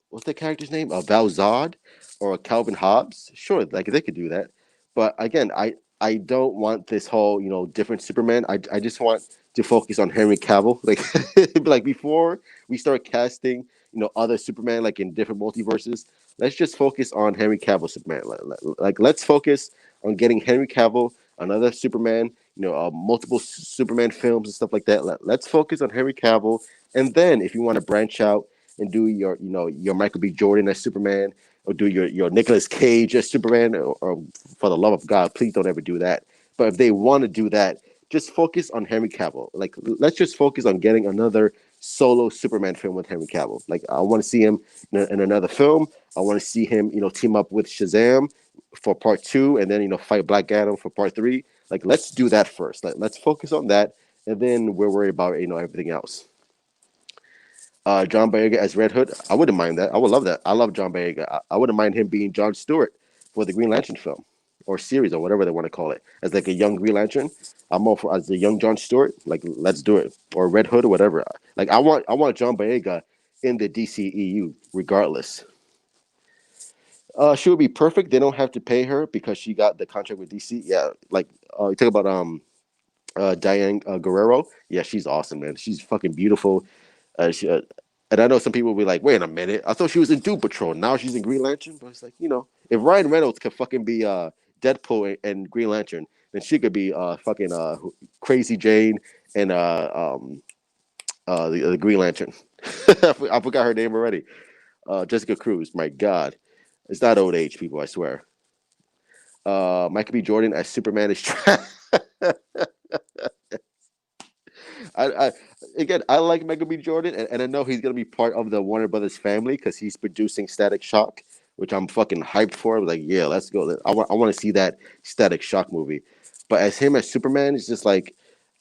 what's the character's name? Val Zod or Calvin Hobbs? Sure, like they could do that. But again, I don't want this whole different Superman. I just want to focus on Henry Cavill. Like before we start casting other Superman like in different multiverses. Let's just focus on Henry Cavill Superman. Like let's focus on getting Henry Cavill another Superman multiple Superman films and stuff like that. Let's focus on Henry Cavill, and then if you want to branch out and do your Michael B. Jordan as Superman, or do your Nicolas Cage as Superman, or for the love of God, please don't ever do that. But if they want to do that, just focus on Henry Cavill. Like let's just focus on getting another solo Superman film with Henry Cavill. Like I want to see him in another film. I want to see him team up with Shazam for part 2, and then fight Black Adam for part 3. Like, let's do that first. Let's focus on that, and then we're worried about everything else. John Boyega as Red Hood. I wouldn't mind that. I would love that. I love John Boyega. I wouldn't mind him being John Stewart for the Green Lantern film or series or whatever they want to call it as like a young Green Lantern. I'm all for as a young John Stewart. Like, let's do it or Red Hood or whatever. Like, I want John Boyega in the DCEU regardless. She would be perfect. They don't have to pay her because she got the contract with DC. Yeah, like you talk about Diane Guerrero. Yeah, she's awesome, man. She's fucking beautiful. And I know some people will be like, wait a minute, I thought she was in Doom Patrol. Now she's in Green Lantern. But it's like, if Ryan Reynolds could fucking be Deadpool and Green Lantern, then she could be fucking Crazy Jane and the Green Lantern. I forgot her name already. Jessica Cruz. My God, it's not old age, people. I swear. Michael B. Jordan as Superman is trash. I again, I like Michael B. Jordan, and I know he's gonna be part of the Warner Brothers family because he's producing Static Shock, which I'm fucking hyped for. I'm like, yeah, let's go. I want to see that Static Shock movie. But as him as Superman, it's just like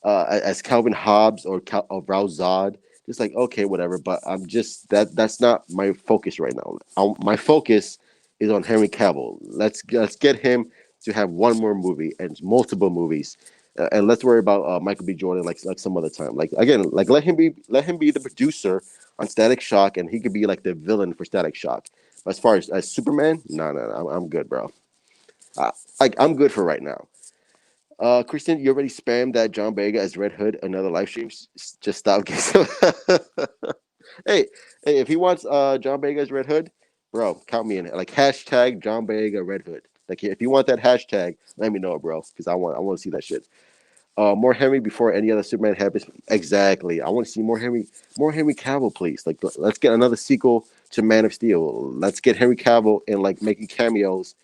as Calvin Hobbs or Raul Zod, just like okay, whatever. But I'm just that's not my focus right now. My focus is on Henry Cavill. Let's get him to have one more movie and multiple movies and let's worry about Michael B. Jordan like some other time. Like again, like let him be the producer on Static Shock, and he could be like the villain for Static Shock. But as far as Superman, no, I'm good, bro. Uh, like I'm good for right now. Christian, you already spammed that John Boyega as Red Hood. Another live stream. Just stop. Hey, hey, if he wants John Boyega as Red Hood, bro, count me in. Like hashtag John Boyega Red Hood. Like if you want that hashtag, let me know, bro, because I want to see that shit. More Henry before any other Superman happens. Exactly. I want to see more Henry Cavill, please. Like, let's get another sequel to Man of Steel. Let's get Henry Cavill in like making cameos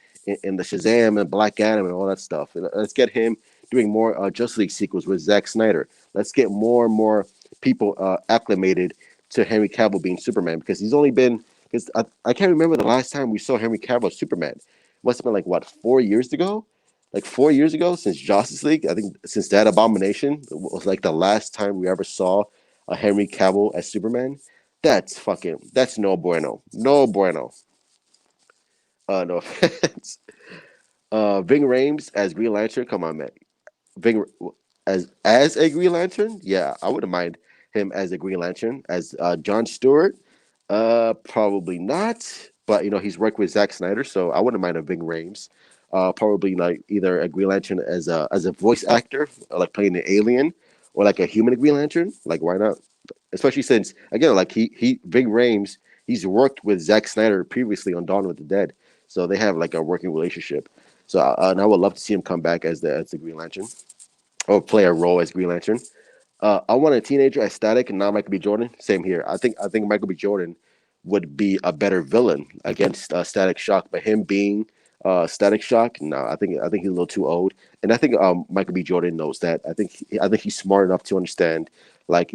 in the Shazam and Black Adam and all that stuff. And let's get him doing more Justice League sequels with Zack Snyder. Let's get more and more people acclimated to Henry Cavill being Superman because he's only been because I can't remember the last time we saw Henry Cavill as Superman. It must have been like what 4 years ago, like 4 years ago since Justice League. I think since that Abomination was like the last time we ever saw a Henry Cavill as Superman. That's no bueno, no bueno. No offense. Ving Rhames as Green Lantern. Come on, man. Ving as a Green Lantern. Yeah, I wouldn't mind him as a Green Lantern. As John Stewart, probably not. But he's worked with Zack Snyder, so I wouldn't mind a Ving Rhames. Probably like either a Green Lantern as a voice actor, like playing an alien, or like a human Green Lantern. Like why not? Especially since again, like he Ving Rhames, he's worked with Zack Snyder previously on Dawn of the Dead, so they have like a working relationship. So and I would love to see him come back as the Green Lantern or play a role as Green Lantern. I want a teenager as Static and not Michael B. Jordan. Same here. I think Michael B. Jordan would be a better villain against Static Shock, but him being Static Shock, no, I think he's a little too old, and I think Michael B. Jordan knows that. I think he's smart enough to understand like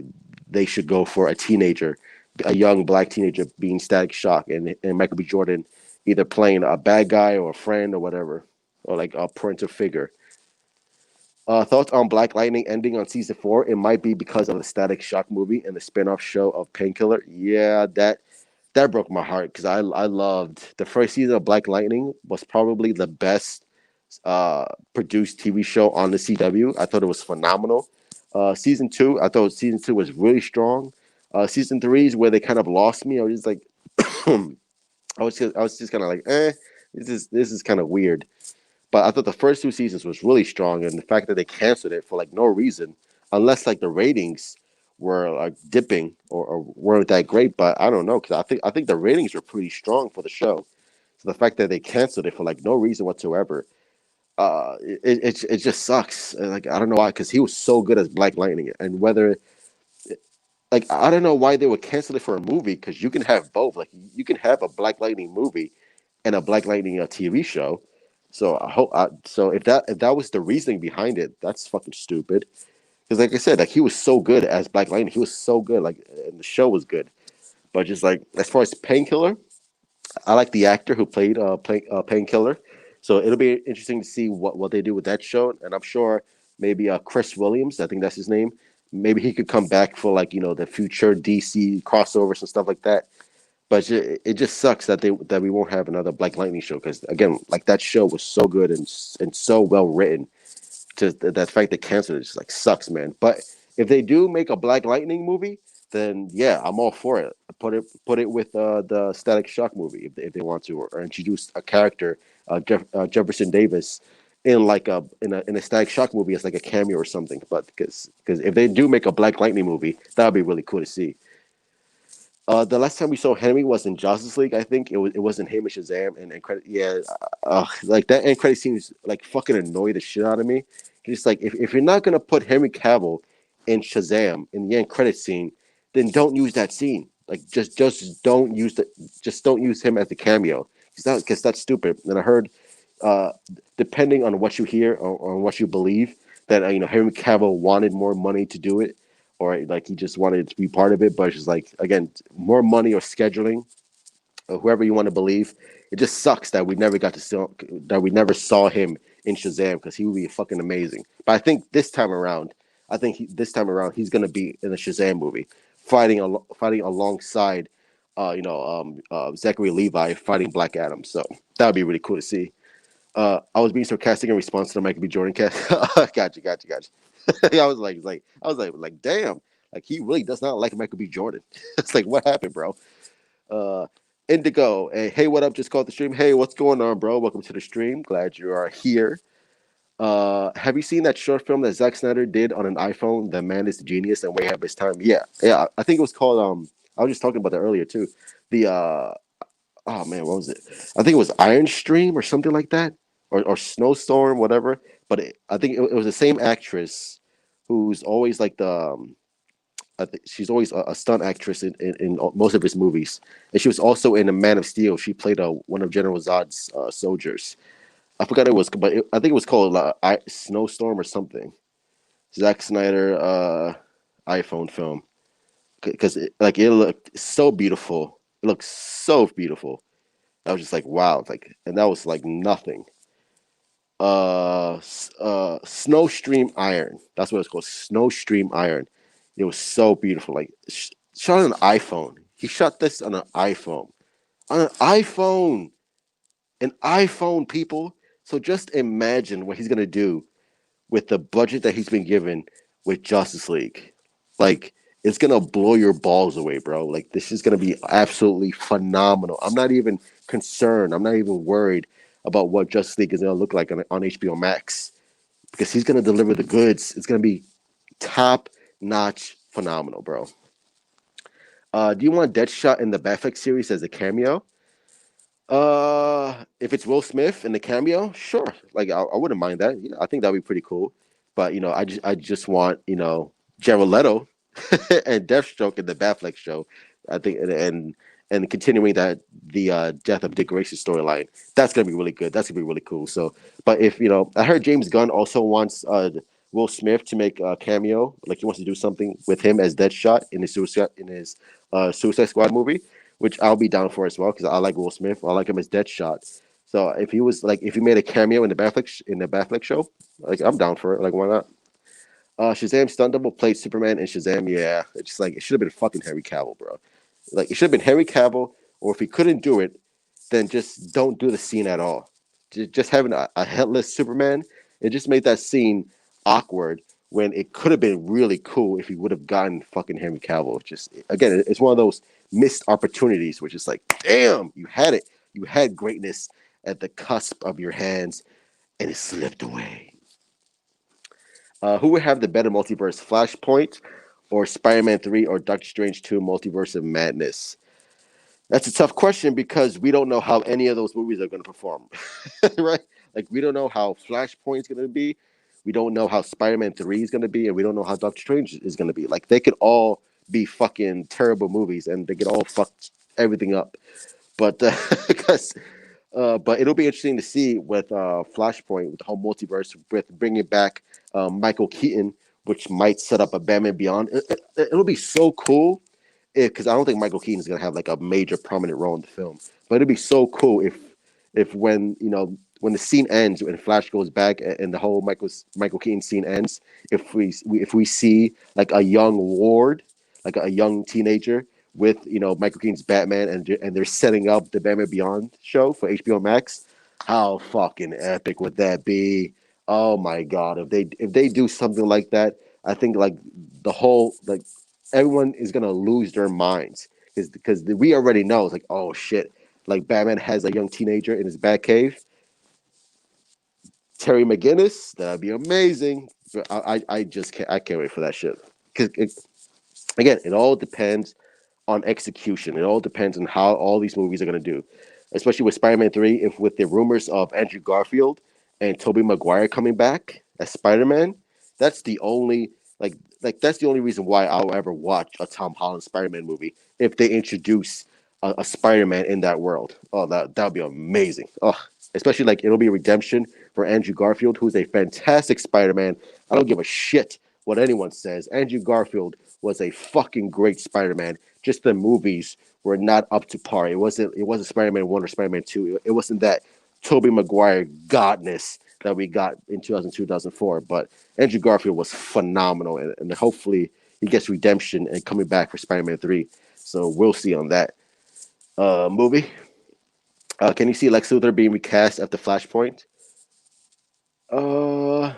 they should go for a teenager, a young black teenager being Static Shock, and Michael B. Jordan either playing a bad guy or a friend or whatever, or like a parental figure. Thoughts on Black Lightning ending on season 4? It might be because of the Static Shock movie and the spin-off show of Painkiller. Yeah, that broke my heart because I loved the first season of Black Lightning was probably the best produced TV show on the CW. I thought it was phenomenal. Season 2, I thought season 2 was really strong. Season 3 is where they kind of lost me. I was just like, I was just kind of like, this is kind of weird. But I thought the first 2 seasons was really strong, and the fact that they canceled it for like no reason, unless like the ratings were like dipping or weren't that great. But I don't know because I think the ratings were pretty strong for the show. So the fact that they canceled it for like no reason whatsoever, it just sucks. Like I don't know why, because he was so good as Black Lightning, and whether like I don't know why they would cancel it for a movie because you can have both. Like you can have a Black Lightning movie and a Black Lightning TV show. So I hope. So if that was the reasoning behind it, that's fucking stupid. Because like I said, like he was so good as Black Lightning, he was so good. Like and the show was good, but just like as far as Painkiller, I like the actor who played Painkiller. So it'll be interesting to see what they do with that show, and I'm sure maybe Chris Williams, I think that's his name. Maybe he could come back for like the future DC crossovers and stuff like that. But it just sucks that we won't have another Black Lightning show because again, like that show was so good and so well written. Just that fact that canceled it just like sucks, man. But if they do make a Black Lightning movie, then yeah, I'm all for it. Put it with the Static Shock movie if they want to, or introduce a character, Jefferson Davis, in like a Static Shock movie as like a cameo or something. But because if they do make a Black Lightning movie, that would be really cool to see. The last time we saw Henry was in Justice League. I think it wasn't him and Shazam and credit. Yeah, like that end credit seems like fucking annoy the shit out of me. Just like if you're not gonna put Henry Cavill in Shazam in the end credit scene, then don't use that scene. Like just don't use him as a cameo. Because that's stupid. And I heard, uh, depending on what you hear or what you believe, that Henry Cavill wanted more money to do it, or like he just wanted to be part of it. But it's just like again, more money or scheduling, or whoever you want to believe. It just sucks that we never saw him in Shazam because he would be fucking amazing. But I think this time around he's gonna be in the Shazam movie, fighting alongside, Zachary Levi fighting Black Adam. So that would be really cool to see. I was being sarcastic in response to the Michael B. Jordan cast. Gotcha. I was like, damn, like he really does not like Michael B. Jordan. It's like, what happened, bro? Uh, Indigo, hey, what up? Just called the stream. Hey, what's going on, bro? Welcome to the stream. Glad you are here. Have you seen that short film that Zack Snyder did on an iPhone? The Man is a Genius and Way Ahead of His Time. Yeah. I think it was called. I was just talking about that earlier too. The oh man, what was it? I think it was Iron Stream or something like that, or Snowstorm, whatever. But I think it was the same actress who's always like the. I think she's always a stunt actress in most of his movies, and she was also in *A Man of Steel*. She played one of General Zod's soldiers. I forgot it was, but I think it was called Snowstorm or something. Zack Snyder iPhone film because it looked so beautiful. It looked so beautiful. I was just like, wow, like, and that was like nothing. Snowstream Iron. That's what it's called. Snowstream Iron. It was so beautiful. Like shot on an iPhone. He shot this on an iPhone. On an iPhone. An iPhone, people. So just imagine what he's gonna do with the budget that he's been given with Justice League. Like it's gonna blow your balls away, bro. Like this is gonna be absolutely phenomenal. I'm not even concerned. I'm not even worried about what Justice League is gonna look like on HBO Max because he's gonna deliver the goods. It's gonna be top notch, phenomenal, bro. Do you want Deadshot in the Batfleck series as a cameo? If it's Will Smith in the cameo, sure. Like I wouldn't mind that. I think that'd be pretty cool. But I just want Jared Leto and Deathstroke in the Batfleck show. I think and continuing that the death of Dick Grayson storyline. That's gonna be really good. That's gonna be really cool. So, but if I heard James Gunn also wants Will Smith to make a cameo. Like he wants to do something with him as Deadshot in his Suicide Squad movie, which I'll be down for as well because I like Will Smith. I like him as Deadshot. So if he made a cameo in the Batfleck show, like I'm down for it. Like why not? Shazam stunt double played Superman in Shazam. Yeah, it's just like it should have been fucking Henry Cavill, bro. Like it should have been Henry Cavill, or if he couldn't do it, then just don't do the scene at all. Just having a headless Superman, it just made that scene awkward when it could have been really cool if he would have gotten fucking Henry Cavill. Just again, it's one of those missed opportunities, which is like, damn, you had it, you had greatness at the cusp of your hands, and it slipped away. Who would have the better multiverse, Flashpoint or Spider-Man 3 or Doctor Strange 2 Multiverse of Madness? That's a tough question because we don't know how any of those movies are going to perform, right? Like we don't know how Flashpoint is going to be, we don't know how Spider-Man 3 is going to be, and we don't know how Doctor Strange is going to be. Like they could all be fucking terrible movies, and they could all fuck everything up. But because but it'll be interesting to see with Flashpoint, with the whole multiverse, with bringing back Michael Keaton, which might set up a Batman Beyond. It'll be so cool because I don't think Michael Keaton is gonna have like a major prominent role in the film, but it'd be so cool if when when the scene ends and Flash goes back and the whole Michael Keaton scene ends, if we see like a young Ward, like a young teenager with Michael Keaton's Batman and they're setting up the Batman Beyond show for HBO Max, how fucking epic would that be? Oh my god, if they do something like that, I think like the whole like everyone is gonna lose their minds because we already know it's like, oh shit, like Batman has a young teenager in his Batcave. Terry McGinnis, that'd be amazing. I just can't wait for that shit because again, it all depends on execution. It all depends on how all these movies are going to do, especially with Spider-Man 3. If with the rumors of Andrew Garfield and Tobey Maguire coming back as Spider-Man, that's the only that's the only reason why I'll ever watch a Tom Holland Spider-Man movie if they introduce a Spider-Man in that world. Oh, that would be amazing. Oh, especially like it'll be redemption for Andrew Garfield, who's a fantastic Spider-Man. I don't give a shit what anyone says. Andrew Garfield was a fucking great Spider-Man. Just the movies were not up to par. It wasn't Spider-Man 1 or Spider-Man 2. It wasn't that Tobey Maguire godness that we got in 2002, 2004. But Andrew Garfield was phenomenal, and hopefully he gets redemption and coming back for Spider-Man 3. So we'll see on that movie. Can you see Lex Luthor being recast after Flashpoint? Uh,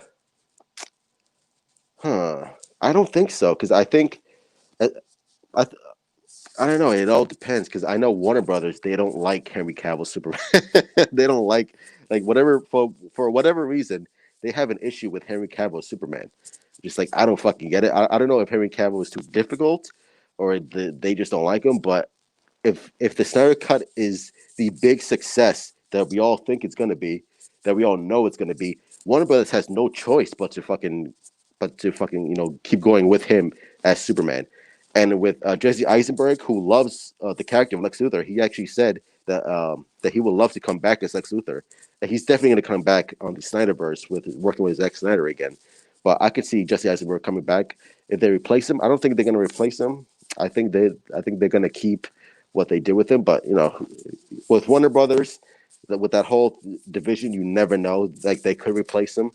huh. I don't think so because I think I, I I don't know. It all depends because I know Warner Brothers. They don't like Henry Cavill Superman. They don't like whatever for whatever reason they have an issue with Henry Cavill Superman. Just like I don't fucking get it. I don't know if Henry Cavill is too difficult or they just don't like him. But if the Snyder Cut is the big success that we all think it's gonna be, that we all know it's gonna be, Warner Brothers has no choice but to fucking keep going with him as Superman. And with Jesse Eisenberg, who loves the character of Lex Luthor, he actually said that he would love to come back as Lex Luthor. And he's definitely going to come back on the Snyderverse with working with Zack Snyder again. But I could see Jesse Eisenberg coming back if they replace him. I don't think they're going to replace him. I think they're going to keep what they did with him. But with Warner Brothers, with that whole division, you never know. Like they could replace him,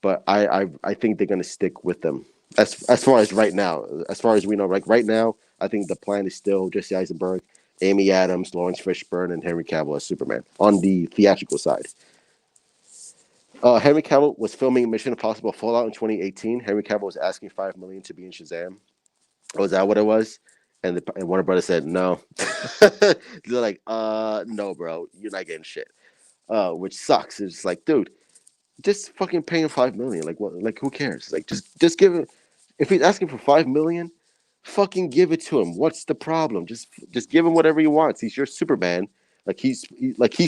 but I think they're going to stick with them as far as right now, as far as we know, right now, I think the plan is still Jesse Eisenberg, Amy Adams, Lawrence Fishburne, and Henry Cavill as Superman on the theatrical side. Henry Cavill was filming Mission Impossible Fallout in 2018. Henry Cavill was asking $5 million to be in Shazam. Was that what it was? And Warner Brothers said no. They're like, no, bro, you're not getting shit. Which sucks. It's like, dude, just fucking pay him $5 million. Like what? Like who cares? Like just give him. If he's asking for $5 million, fucking give it to him. What's the problem? Just give him whatever he wants. He's your Superman. He's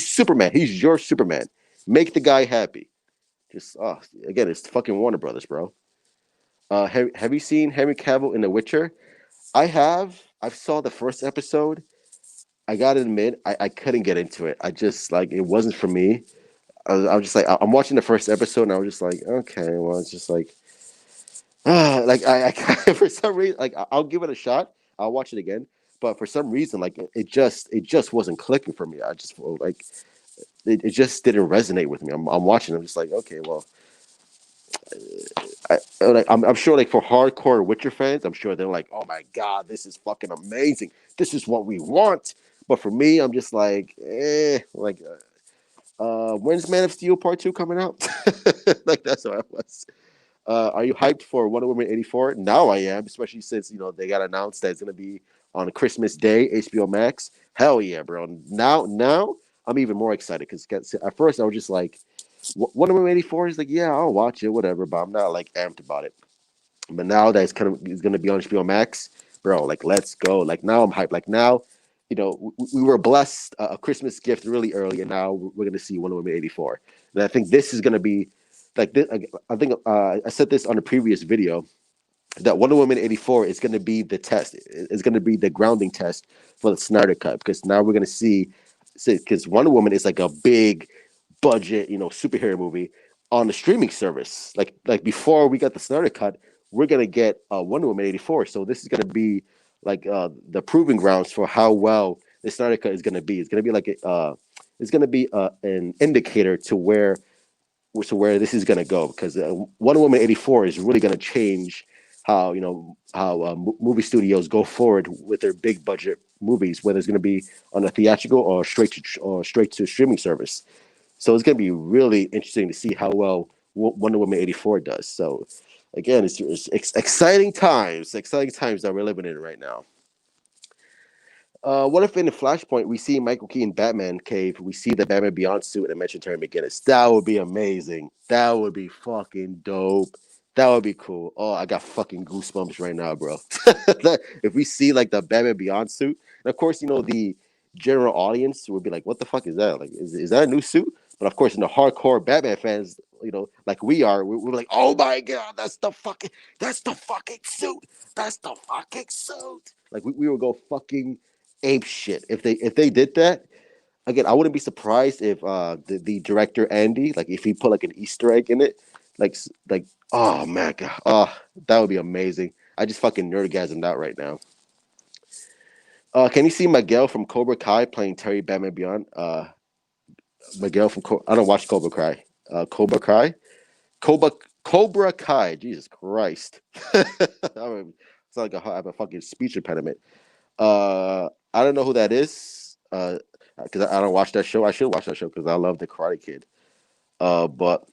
Superman. He's your Superman. Make the guy happy. Just again, it's fucking Warner Brothers, bro. Have you seen Henry Cavill in The Witcher? I have. I saw the first episode. I gotta admit, I couldn't get into it. I just it wasn't for me. I was just like, I'm watching the first episode, and I was just like, okay, well, it's just like, I for some reason, I'll give it a shot. I'll watch it again, but for some reason, it just wasn't clicking for me. I just felt like it just didn't resonate with me. I'm watching. I'm just like, okay, well, I'm sure for hardcore Witcher fans, I'm sure they're like, oh my god, this is fucking amazing. This is what we want. But for me, I'm just like, when's Man of Steel Part 2 coming out? That's how I was. Are you hyped for Wonder Woman 84? Now I am, especially since they got announced that it's gonna be on Christmas Day, HBO Max. Hell yeah, bro! Now I'm even more excited because at first I was just like, Wonder Woman 84 is like, yeah, I'll watch it, whatever, but I'm not amped about it. But now that it's gonna be on HBO Max, bro, let's go. Now I'm hyped. Now, we were blessed a Christmas gift really early, and now we're gonna see Wonder Woman 84. And I think this is gonna be this. I think I said this on a previous video that Wonder Woman 84 is going to be the test. It's going to be the grounding test for the Snyder Cut because now we're going to see because Wonder Woman is like a big budget, superhero movie on the streaming service. Like before we got the Snyder Cut, we're going to get Wonder Woman 84. So this is going to be the proving grounds for how well the Snyder Cut is going to be. It's going to be it's going to be an indicator to where this is going to go because Wonder Woman 84 is really going to change how movie studios go forward with their big budget movies, whether it's going to be on a theatrical or straight to streaming service. So it's going to be really interesting to see how well Wonder Woman 84 does. So again, it's exciting times that we're living in right now. What if in the Flashpoint we see Michael Keaton Batman cave, we see the Batman Beyond suit and mention Terry McGinnis? That would be amazing. That would be fucking dope. That would be cool. Oh, I got fucking goosebumps right now, bro. If we see the Batman Beyond suit, and of course, the general audience would be like, "What the fuck is that? Is that a new suit?" But of course, in the hardcore Batman fans, like we are, we're like, "Oh my god, that's the fucking suit. That's the fucking suit." Like we would go fucking ape shit if they did that. Again, I wouldn't be surprised if the director Andy, if he put an Easter egg in it, oh man, God, oh, that would be amazing. I just fucking nerdgasmed out right now. Can you see Miguel from Cobra Kai playing Terry Batman Beyond? Miguel from I don't watch Cobra Kai. Cobra Kai, Cobra Cobra Kai. Jesus Christ! It's like I have a fucking speech impediment. I don't know who that is. Because I don't watch that show. I should watch that show because I love the Karate Kid. But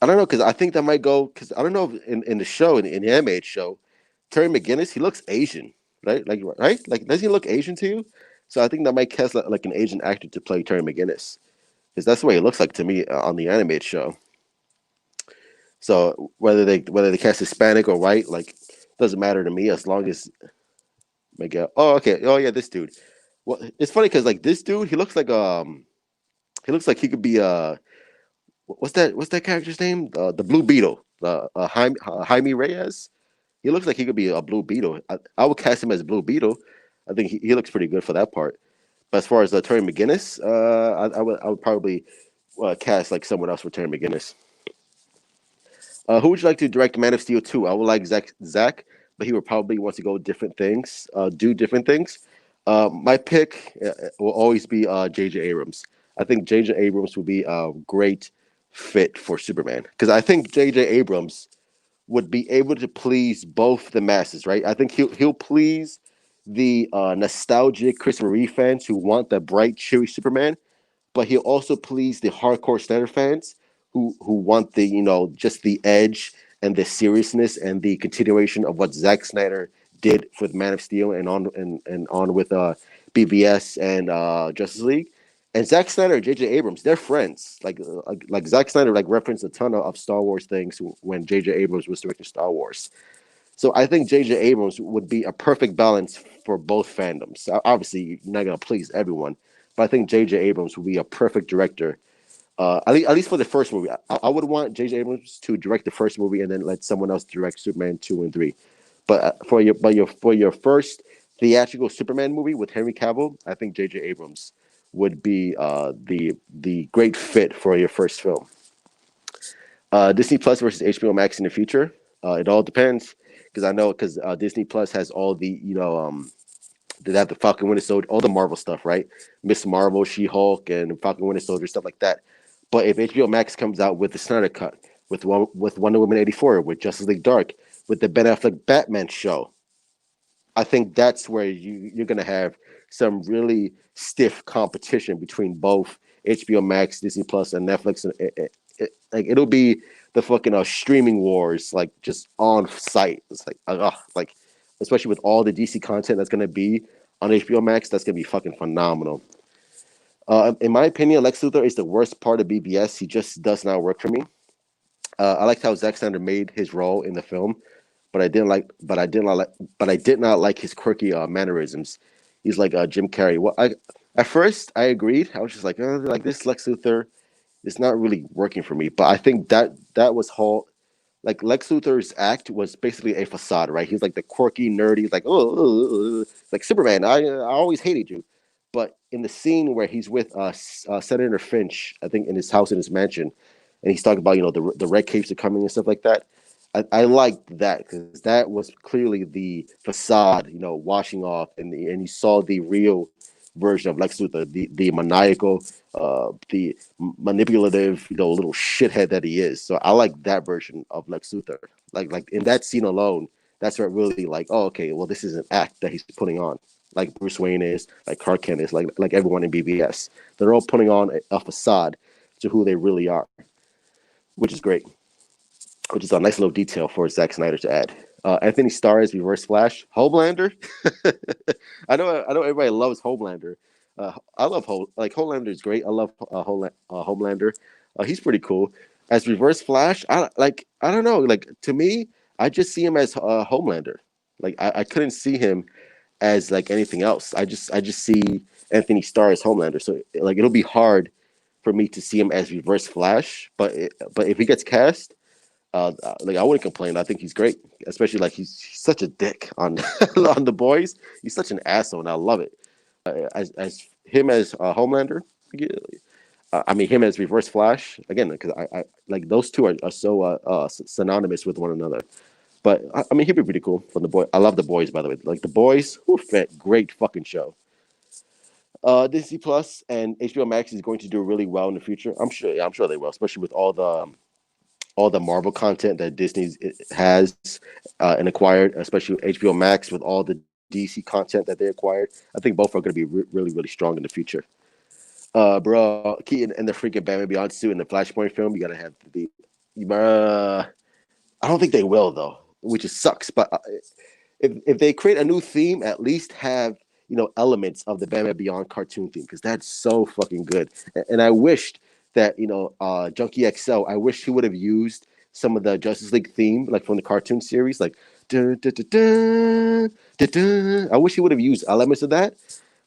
I don't know because I think that might go because I don't know if in the show in the animated show, Terry McGinnis he looks Asian, right, like does he look Asian to you? So I think that might cast like an Asian actor to play Terry McGinnis because that's the way it looks like to me on the animated show. So whether they cast Hispanic or white, like doesn't matter to me as long as Miguel. Oh, okay. Oh yeah, this dude. Well, it's funny because like this dude, he looks like he could be what's that character's name? The Blue Beetle, Jaime Reyes. He looks like he could be a Blue Beetle. I would cast him as Blue Beetle. I think he looks pretty good for that part. But as far as Terry McGinnis, I would probably cast like someone else for Terry McGinnis. Who would you like to direct Man of Steel 2? I would like Zach, but he would probably want to go different things, do different things. My pick will always be J.J. Abrams. I think J.J. Abrams would be a great fit for Superman because I think J.J. Abrams would be able to please both the masses, right? I think he'll please the nostalgic Christopher Reeve fans who want the bright, cheery Superman, but he'll also please the hardcore Snyder fans who want the just the edge and the seriousness and the continuation of what Zack Snyder did with Man of Steel and on with BVS and Justice League. And Zack Snyder and J.J. Abrams, they're friends. Like Zack Snyder like referenced a ton of Star Wars things when J.J. Abrams was directing Star Wars. So I think J.J. Abrams would be a perfect balance for both fandoms. Obviously, you're not gonna please everyone, but I think J.J. Abrams would be a perfect director. At least for the first movie, I would want J.J. Abrams to direct the first movie and then let someone else direct Superman 2 and 3. But for your first theatrical Superman movie with Henry Cavill, I think J.J. Abrams would be the great fit for your first film. Disney Plus versus HBO Max in the future. It all depends because I know because Disney Plus has all the they have the Falcon Winter Soldier, all the Marvel stuff, right? Miss Marvel, She Hulk, and Falcon Winter Soldier stuff like that. But if HBO Max comes out with the Snyder Cut, with Wonder Woman 84, with Justice League Dark, with the Ben Affleck Batman show, I think that's where you're gonna have some really stiff competition between both HBO Max, Disney Plus, and Netflix, and like it'll be the fucking streaming wars, like just on site. It's like especially with all the DC content that's gonna be on HBO Max, that's gonna be fucking phenomenal. In my opinion, Lex Luthor is the worst part of BBS. He just does not work for me. I liked how Zack Snyder made his role in the film, but I did not like his quirky mannerisms. He's like Jim Carrey. At first I agreed. I was just like this Lex Luthor is not really working for me. But I think that was whole like Lex Luthor's act was basically a facade, right? He's like the quirky, nerdy, like like Superman. I always hated you. But in the scene where he's with Senator Finch, I think in his house in his mansion, and he's talking about the red capes are coming and stuff like that. I liked that because that was clearly the facade, washing off, and you saw the real version of Lex Luthor, the maniacal, the manipulative, little shithead that he is. So I like that version of Lex Luthor. Like in that scene alone, that's where it really like, oh, okay, well, this is an act that he's putting on. Like Bruce Wayne is, like Clark Kent is, like everyone in BBS. They're all putting on a facade to who they really are, which is great. Which is a nice little detail for Zack Snyder to add. Anthony Starr as Reverse Flash, Homelander. I know everybody loves Homelander. I love Homelander is great. I love Homelander. He's pretty cool. As Reverse Flash, I don't know. Like to me, I just see him as Homelander. Like I couldn't see him as like anything else. I just see Anthony Starr as Homelander. So like it'll be hard for me to see him as Reverse Flash. But if he gets cast, like I wouldn't complain. I think he's great, especially like he's such a dick on on the boys. He's such an asshole, and I love it. As him as Homelander, I mean him as Reverse Flash again because I like those two are so synonymous with one another. But I mean he'd be pretty cool from the boy. I love the boys by the way. Like the boys, great fucking show. Disney Plus and HBO Max is going to do really well in the future. I'm sure. Yeah, I'm sure they will, especially with all the Marvel content that Disney has and acquired, especially HBO Max with all the DC content that they acquired. I think both are going to be really, really strong in the future. Bro, Keaton and the freaking Batman Beyond suit in the Flashpoint film, you gotta have I don't think they will though, which just sucks. But if they create a new theme, at least have elements of the Batman Beyond cartoon theme because that's so fucking good. And I wished that Junkie XL. I wish he would have used some of the Justice League theme like from the cartoon series, like dun, dun, dun, dun, dun, dun. I wish he would have used elements of that.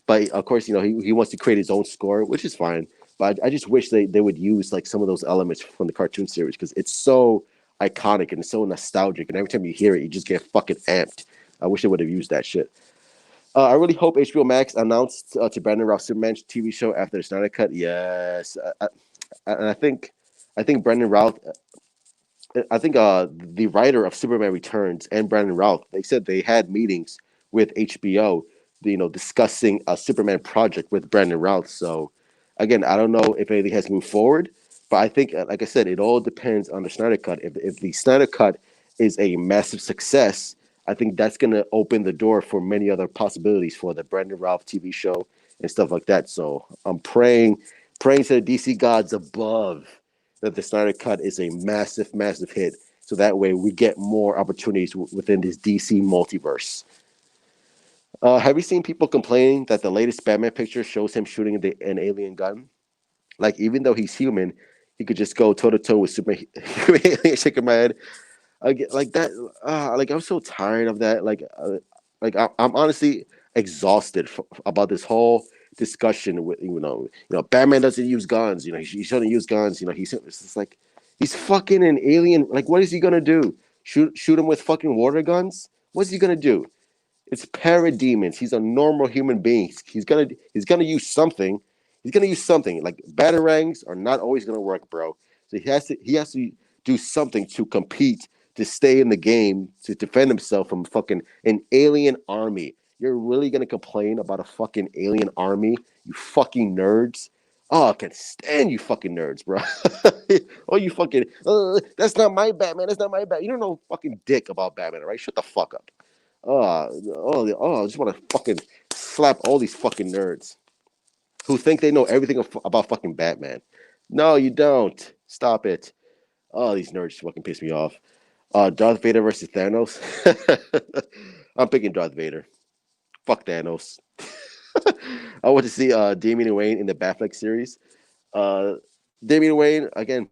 But of course, he wants to create his own score, which is fine. But I just wish they would use like some of those elements from the cartoon series because it's so iconic and so nostalgic. And every time you hear it, you just get fucking amped. I wish they would have used that shit. I really hope HBO Max announced to Brandon Routh Superman's TV show after the Snyder Cut. Yes, and I think Brandon Routh the writer of Superman Returns and Brandon Routh, they said they had meetings with HBO, discussing a Superman project with Brandon Routh. So, again, I don't know if anything has moved forward, but I think, like I said, it all depends on the Snyder Cut. If the Snyder Cut is a massive success, I think that's going to open the door for many other possibilities for the Brandon Routh TV show and stuff like that. So I'm praying to the DC gods above that the Snyder Cut is a massive, massive hit. So that way we get more opportunities within this DC multiverse. Have you seen people complaining that the latest Batman picture shows him shooting an alien gun? Like, even though he's human, he could just go toe to toe with Superman. Shaking my head. Like that. Like, I'm so tired of that. I'm honestly exhausted about this whole discussion with Batman doesn't use guns. He shouldn't use guns. It's just like he's fucking an alien. Like, what is he gonna do? Shoot him with fucking water guns? What's he gonna do? It's parademons. He's a normal human being. He's gonna use something. He's gonna use something. Like, batarangs are not always gonna work, bro. So he has to do something to compete, to stay in the game, to defend himself from fucking an alien army. You're really gonna complain about a fucking alien army? You fucking nerds. Oh, I can stand you fucking nerds, bro. Oh, you fucking that's not my Batman. That's not my Batman. You don't know fucking dick about Batman, right? Shut the fuck up. I just want to fucking slap all these fucking nerds who think they know everything about fucking Batman. No, you don't. Stop it. Oh, these nerds fucking piss me off. Darth Vader versus Thanos. I'm picking Darth Vader. Fuck Thanos. I want to see Damian Wayne in the Batfleck series. Damian Wayne, again,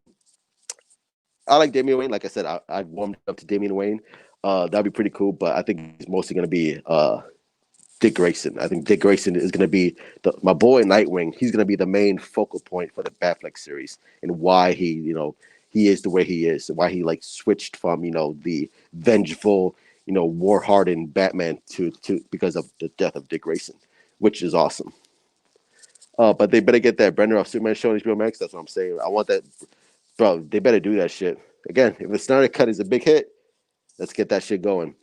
I like Damian Wayne. Like I said, I warmed up to Damian Wayne. That'd be pretty cool, but I think he's mostly going to be Dick Grayson. I think Dick Grayson is going to be my boy Nightwing. He's going to be the main focal point for the Batfleck series and why he is the way he is, why he like switched from the vengeful, war hardened Batman to because of the death of Dick Grayson, which is awesome. But they better get that Brendan off Superman show on HBO Max. That's what I'm saying. I want that, bro. They better do that shit again. If the Snyder Cut is a big hit, let's get that shit going.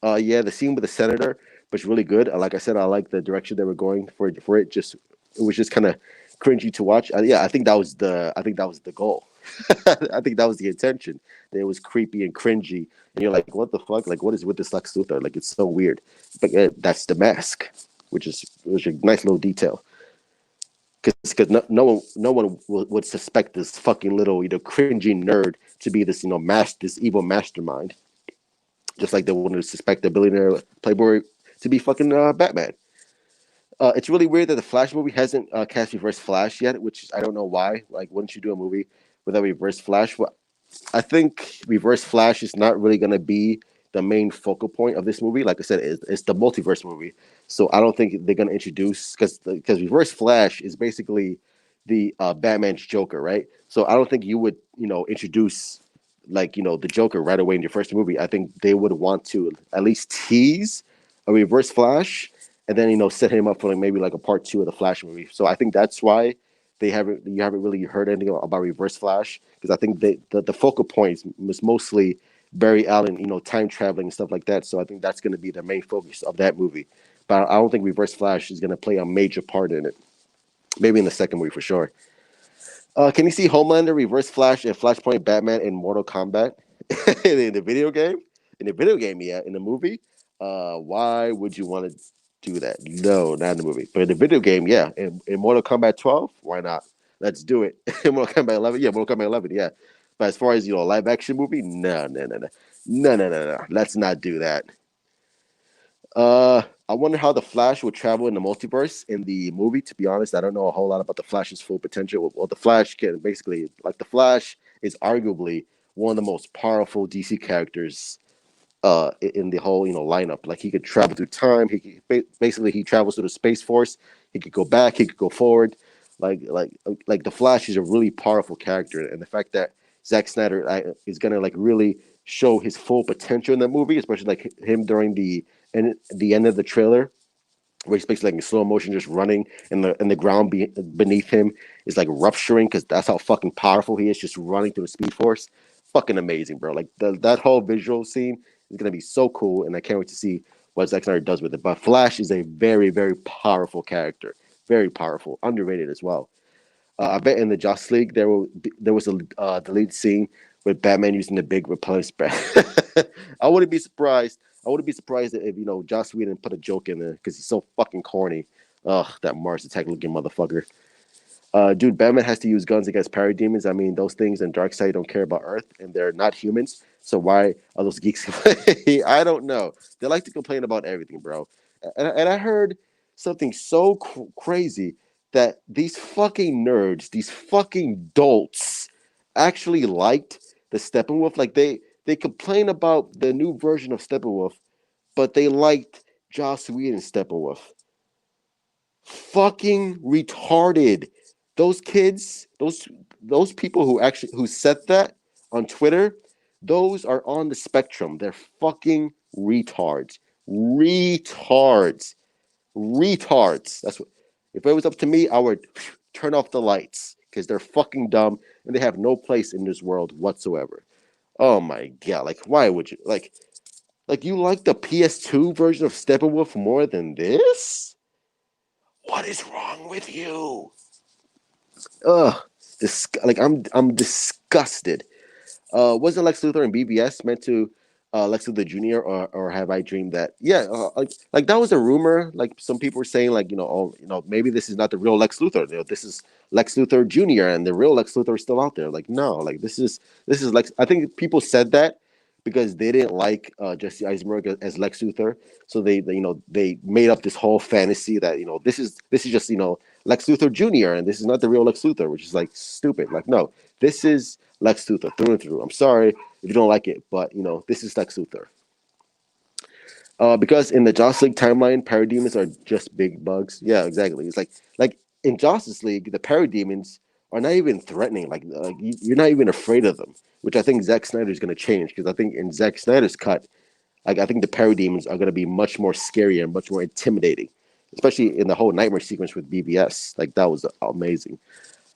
Yeah, the scene with the senator was really good. Like I said, I like the direction they were going for it. It was just kind of cringy to watch. Yeah, I think that was the goal. I think that was the intention. That it was creepy and cringy, and you're like, what the fuck? Like, what is with this Lex Luthor? Like, it's so weird. But that's the mask, which is a nice little detail. Because no one would suspect this fucking little cringy nerd to be this this evil mastermind. Just like they wouldn't suspect the billionaire playboy to be fucking Batman. It's really weird that the Flash movie hasn't cast Reverse Flash yet, which I don't know why. Like, wouldn't you do a movie without Reverse Flash? Well, I think Reverse Flash is not really going to be the main focal point of this movie. Like I said, it's the multiverse movie, so I don't think they're going to introduce because Reverse Flash is basically the Batman's Joker, right? So I don't think you would introduce the Joker right away in your first movie. I think they would want to at least tease a Reverse Flash and then set him up for maybe a part two of the Flash movie. So I think that's why you haven't really heard anything about Reverse Flash, because I think the focal point was mostly Barry Allen, time traveling and stuff like that. So I think that's going to be the main focus of that movie. But I don't think Reverse Flash is going to play a major part in it. Maybe in the second movie for sure. Can you see Homelander, Reverse Flash, and Flashpoint Batman in Mortal Kombat in the video game? In the video game, yeah. In the movie, why would you want to do that? No, not in the movie, but in the video game, yeah. In Mortal Kombat 12, why not? Let's do it. In Mortal Kombat 11, yeah. Mortal Kombat 11, yeah. But as far as a live action movie, no, no, no, no, no, no, no, no. Let's not do that. I wonder how the Flash would travel in the multiverse in the movie. To be honest, I don't know a whole lot about the Flash's full potential. Well, the Flash can basically, like, the Flash is arguably one of the most powerful DC characters in the whole lineup. Like, he could travel through time. Basically he travels through the Space Force. He could go back. He could go forward. Like the Flash is a really powerful character, and the fact that Zack Snyder is gonna like really show his full potential in the movie, especially like him during the end of the trailer, where he's basically like in slow motion, just running, and the ground beneath him is like rupturing because that's how fucking powerful he is, just running through the Speed Force. Fucking amazing, bro! Like that whole visual scene is gonna be so cool, and I can't wait to see what Zack Snyder does with it. But Flash is a very, very powerful character, very powerful, underrated as well. I bet in the Justice League there was a deleted scene with Batman using the big repellent. I wouldn't be surprised. I wouldn't be surprised if Joss Whedon put a joke in there because he's so fucking corny. Ugh, that Mars attack looking motherfucker. Dude, Batman has to use guns against parademons. I mean, those things in Darkseid don't care about Earth, and they're not humans. So why are those geeks? I don't know. They like to complain about everything, bro. And I heard something so crazy that these fucking nerds, these fucking dolts, actually liked the Steppenwolf. Like they complain about the new version of Steppenwolf, but they liked Joss Whedon's Steppenwolf. Fucking retarded. Those kids, those people who said that on Twitter, those are on the spectrum. They're fucking retards. Retards. Retards. That's what if it was up to me, I would turn off the lights because they're fucking dumb and they have no place in this world whatsoever. Oh my god, like why would you like you like the PS2 version of Steppenwolf more than this? What is wrong with you? Ugh, like I'm disgusted. Wasn't Lex Luthor in BVS meant to Lex Luthor Jr. or have I dreamed that? Yeah, like that was a rumor. Like some people were saying, like maybe this is not the real Lex Luthor. This is Lex Luthor Jr. and the real Lex Luthor is still out there. Like no, like this is Lex. I think people said that because they didn't like Jesse Eisenberg as Lex Luthor, so they made up this whole fantasy that this is just Lex Luthor Jr. and this is not the real Lex Luthor, which is like stupid. Like no, this is Lex Luthor through and through. I'm sorry if you don't like it, but this is Lex Luthor. Because in the Justice League timeline, parademons are just big bugs. Yeah, exactly. It's like in Justice League, the parademons are not even threatening. Like you're not even afraid of them, which I think Zack Snyder is going to change because I think in Zack Snyder's cut, like I think the parademons are going to be much more scary and much more intimidating, especially in the whole nightmare sequence with BBS. Like that was amazing.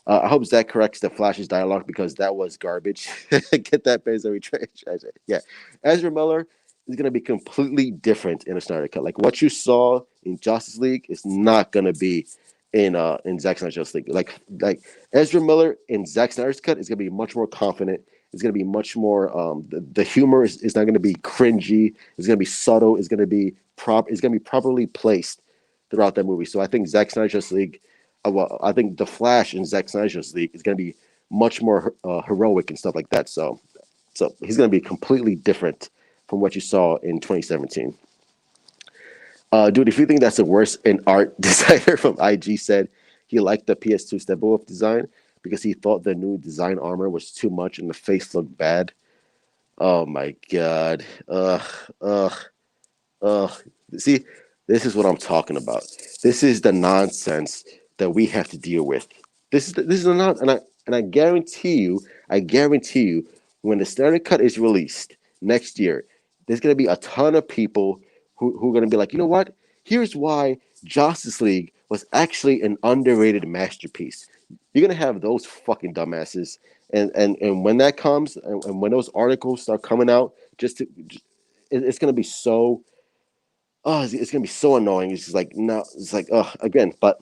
I hope Zach corrects the Flash's dialogue because that was garbage. Get that Bezos trash. Yeah, Ezra Miller is going to be completely different in a Snyder cut. Like what you saw in Justice League is not going to be in Zack Snyder's Justice League. Like Ezra Miller in Zack Snyder's cut is going to be much more confident. It's going to be much more. The humor is not going to be cringy. It's going to be subtle. It's going to be It's going to be properly placed throughout that movie. So I think Zack Snyder's Justice League well, I think the Flash in Zack Snyder's League is going to be much more heroic and stuff like that. So he's going to be completely different from what you saw in 2017. Dude, if you think that's the worst in art, designer from IG said he liked the PS2 Steppenwolf design because he thought the new design armor was too much and the face looked bad. Oh my god. Ugh. Ugh. See, this is what I'm talking about. This is the nonsense that we have to deal with. This is not, and I guarantee you, when the Snyder Cut is released next year, there's gonna be a ton of people who are gonna be like, you know what? Here's why Justice League was actually an underrated masterpiece. You're gonna have those fucking dumbasses, and when that comes, and when those articles start coming out, it's gonna be so it's gonna be so annoying. It's just like no, it's like again. But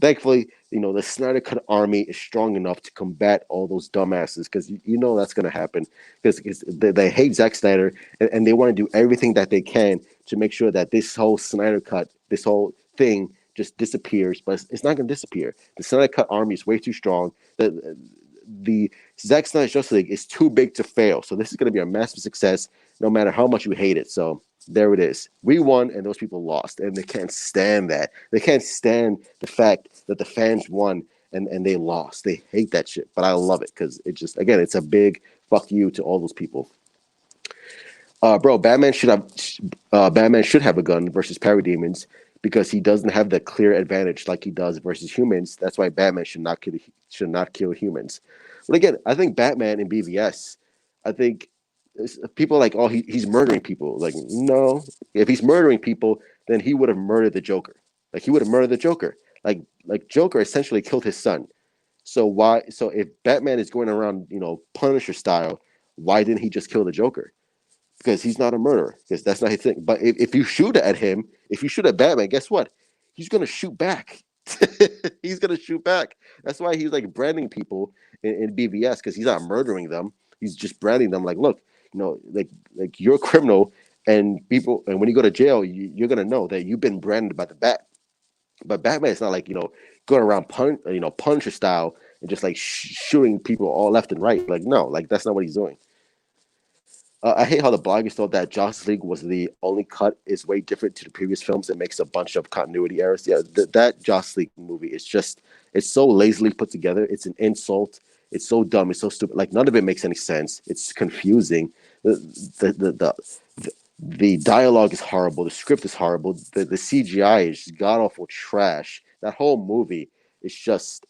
thankfully, the Snyder Cut army is strong enough to combat all those dumbasses because that's gonna happen because they hate Zack Snyder and they want to do everything that they can to make sure that this whole Snyder Cut, this whole thing just disappears. But it's not gonna disappear. The Snyder Cut army is way too strong. the Zack Snyder's Justice League is too big to fail. So this is going to be a massive success, no matter how much you hate it. So there it is. We won, and those people lost, and they can't stand that. They can't stand the fact that the fans won and they lost. They hate that shit, but I love it because it just, again, it's a big fuck you to all those people. Bro, Batman should have a gun versus parademons because he doesn't have the clear advantage like he does versus humans. That's why Batman should not kill humans. But again, I think Batman in BVS, I think people are like, oh, he's murdering people. Like, no, if he's murdering people, then he would have murdered the Joker. Like he would have murdered the Joker. Like Joker essentially killed his son. So why? So if Batman is going around, Punisher style, why didn't he just kill the Joker? Because he's not a murderer. Because that's not his thing. But if you shoot at him, if you shoot at Batman, guess what? He's gonna shoot back. He's gonna shoot back. That's why he's like branding people in BVS because he's not murdering them. He's just branding them like, look, like you're a criminal, and people, and when you go to jail, you're gonna know that you've been branded by the bat. But Batman is not like going around Punisher style and just like shooting people all left and right. Like no, like that's not what he's doing. I hate how the bloggers thought that Justice League was the only cut is way different to the previous films. It makes a bunch of continuity errors. Yeah, that Justice League movie is just it's so lazily put together. It's an insult. It's so dumb. It's so stupid. Like none of it makes any sense. It's confusing. The the the the, the dialogue is horrible. The script is horrible. The CGI is god awful trash. That whole movie is just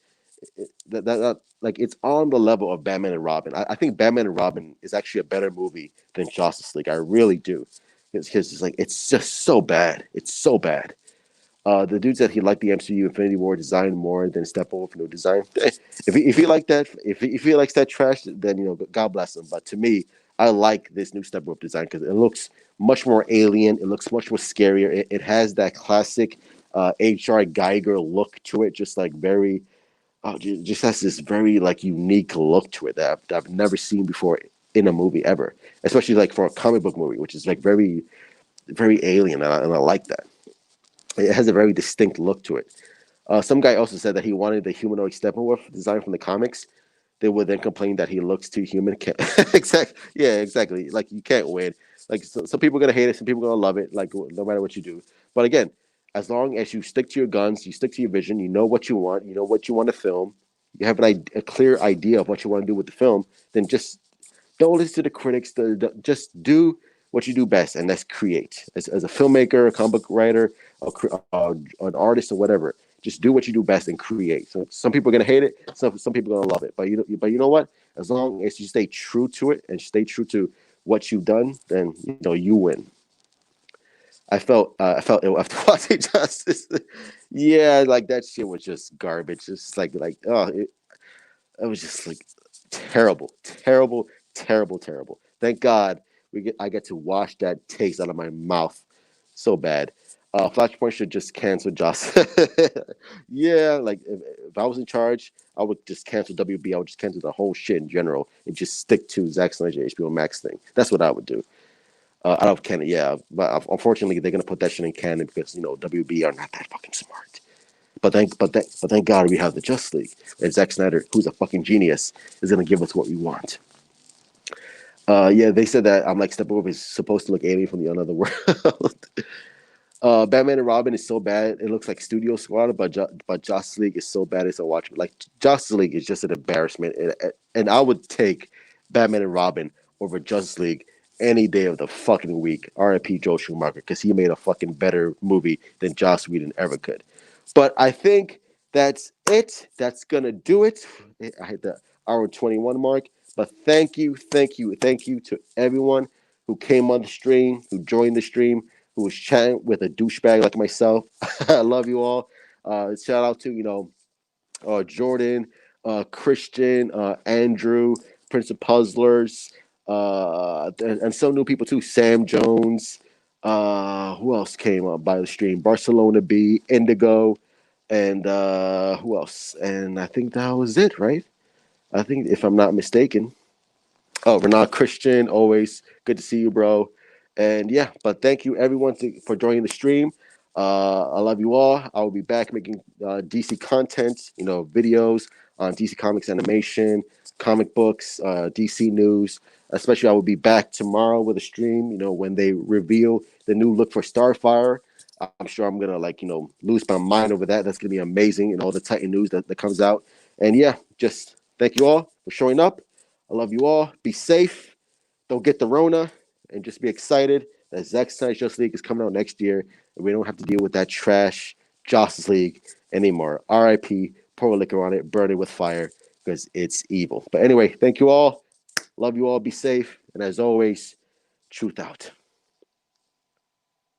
that like it's on the level of Batman and Robin. I think Batman and Robin is actually a better movie than Justice League. I really do. Because it's like it's just so bad. It's so bad. The dude said he liked the MCU Infinity War design more than Steppenwolf new design. If he like that, if he likes that trash, then God bless him. But to me, I like this new Steppenwolf design because it looks much more alien. It looks much more scarier. It has that classic H.R. Geiger look to it, just like very just has this very like unique look to it that I've never seen before in a movie ever, especially like for a comic book movie, which is like very, very alien, and I like that. It has a very distinct look to it. Some guy also said that he wanted the humanoid Steppenwolf design from the comics. They would then complain that he looks too human. Exactly. Yeah, exactly. Like you can't win. Like some people are gonna hate it, some people are gonna love it. Like no matter what you do. But again, as long as you stick to your guns, you stick to your vision, you know what you want, you know what you want to film, you have a clear idea of what you want to do with the film, then just don't listen to the critics. Just do what you do best, and that's create. As a filmmaker, a comic book writer, an artist, or whatever, just do what you do best and create. So some people are gonna hate it, some people are gonna love it. But you know what? As long as you stay true to it and stay true to what you've done, then you win. I felt ill after watching Justice. Yeah, like that shit was just garbage. Just like it was just like terrible, terrible, terrible, terrible. Thank God I get to wash that taste out of my mouth. So bad. Flashpoint should just cancel Joss. Yeah, like if I was in charge, I would just cancel WB. I would just cancel the whole shit in general and just stick to Zack Snyder's HBO Max thing. That's what I would do. Out of canon, yeah, but unfortunately they're gonna put that shit in canon because WB are not that fucking smart. But thank God we have the Just League and Zack Snyder, who's a fucking genius, is gonna give us what we want. Yeah, they said that I'm like Steppenwolf is supposed to look alien from the another world. Batman and Robin is so bad it looks like Studio Squad, but Justice League is so bad it's a watch. Like Justice League is just an embarrassment, and I would take Batman and Robin over Justice League any day of the fucking week. R.I.P. Joe Schumacher because he made a fucking better movie than Joss Whedon ever could. But I think that's it. That's gonna do it. I hit the hour 21 mark. But thank you, thank you, thank you to everyone who came on the stream, who joined the stream, who was chatting with a douchebag like myself. I love you all. Shout out to Jordan, Christian, Andrew, Prince of Puzzlers, and some new people too. Sam Jones. Who else came up by the stream? Barcelona B, Indigo, and who else? And I think that was it, right? I think, if I'm not mistaken. Oh, Renard Christian, always good to see you, bro. And yeah, but thank you everyone for joining the stream. I love you all. I will be back making DC content, videos on DC Comics animation, comic books, DC news. Especially, I will be back tomorrow with a stream. When they reveal the new look for Starfire. I'm sure I'm gonna lose my mind over that. That's gonna be amazing, and all the Titan news that comes out. And yeah, just thank you all for showing up. I love you all. Be safe. Don't get the Rona, and just be excited that Zack Snyder's Justice League is coming out next year, and we don't have to deal with that trash Justice League anymore. R.I.P. Pour liquor on it, burn it with fire, because it's evil. But anyway, thank you all. Love you all. Be safe, and as always, truth out.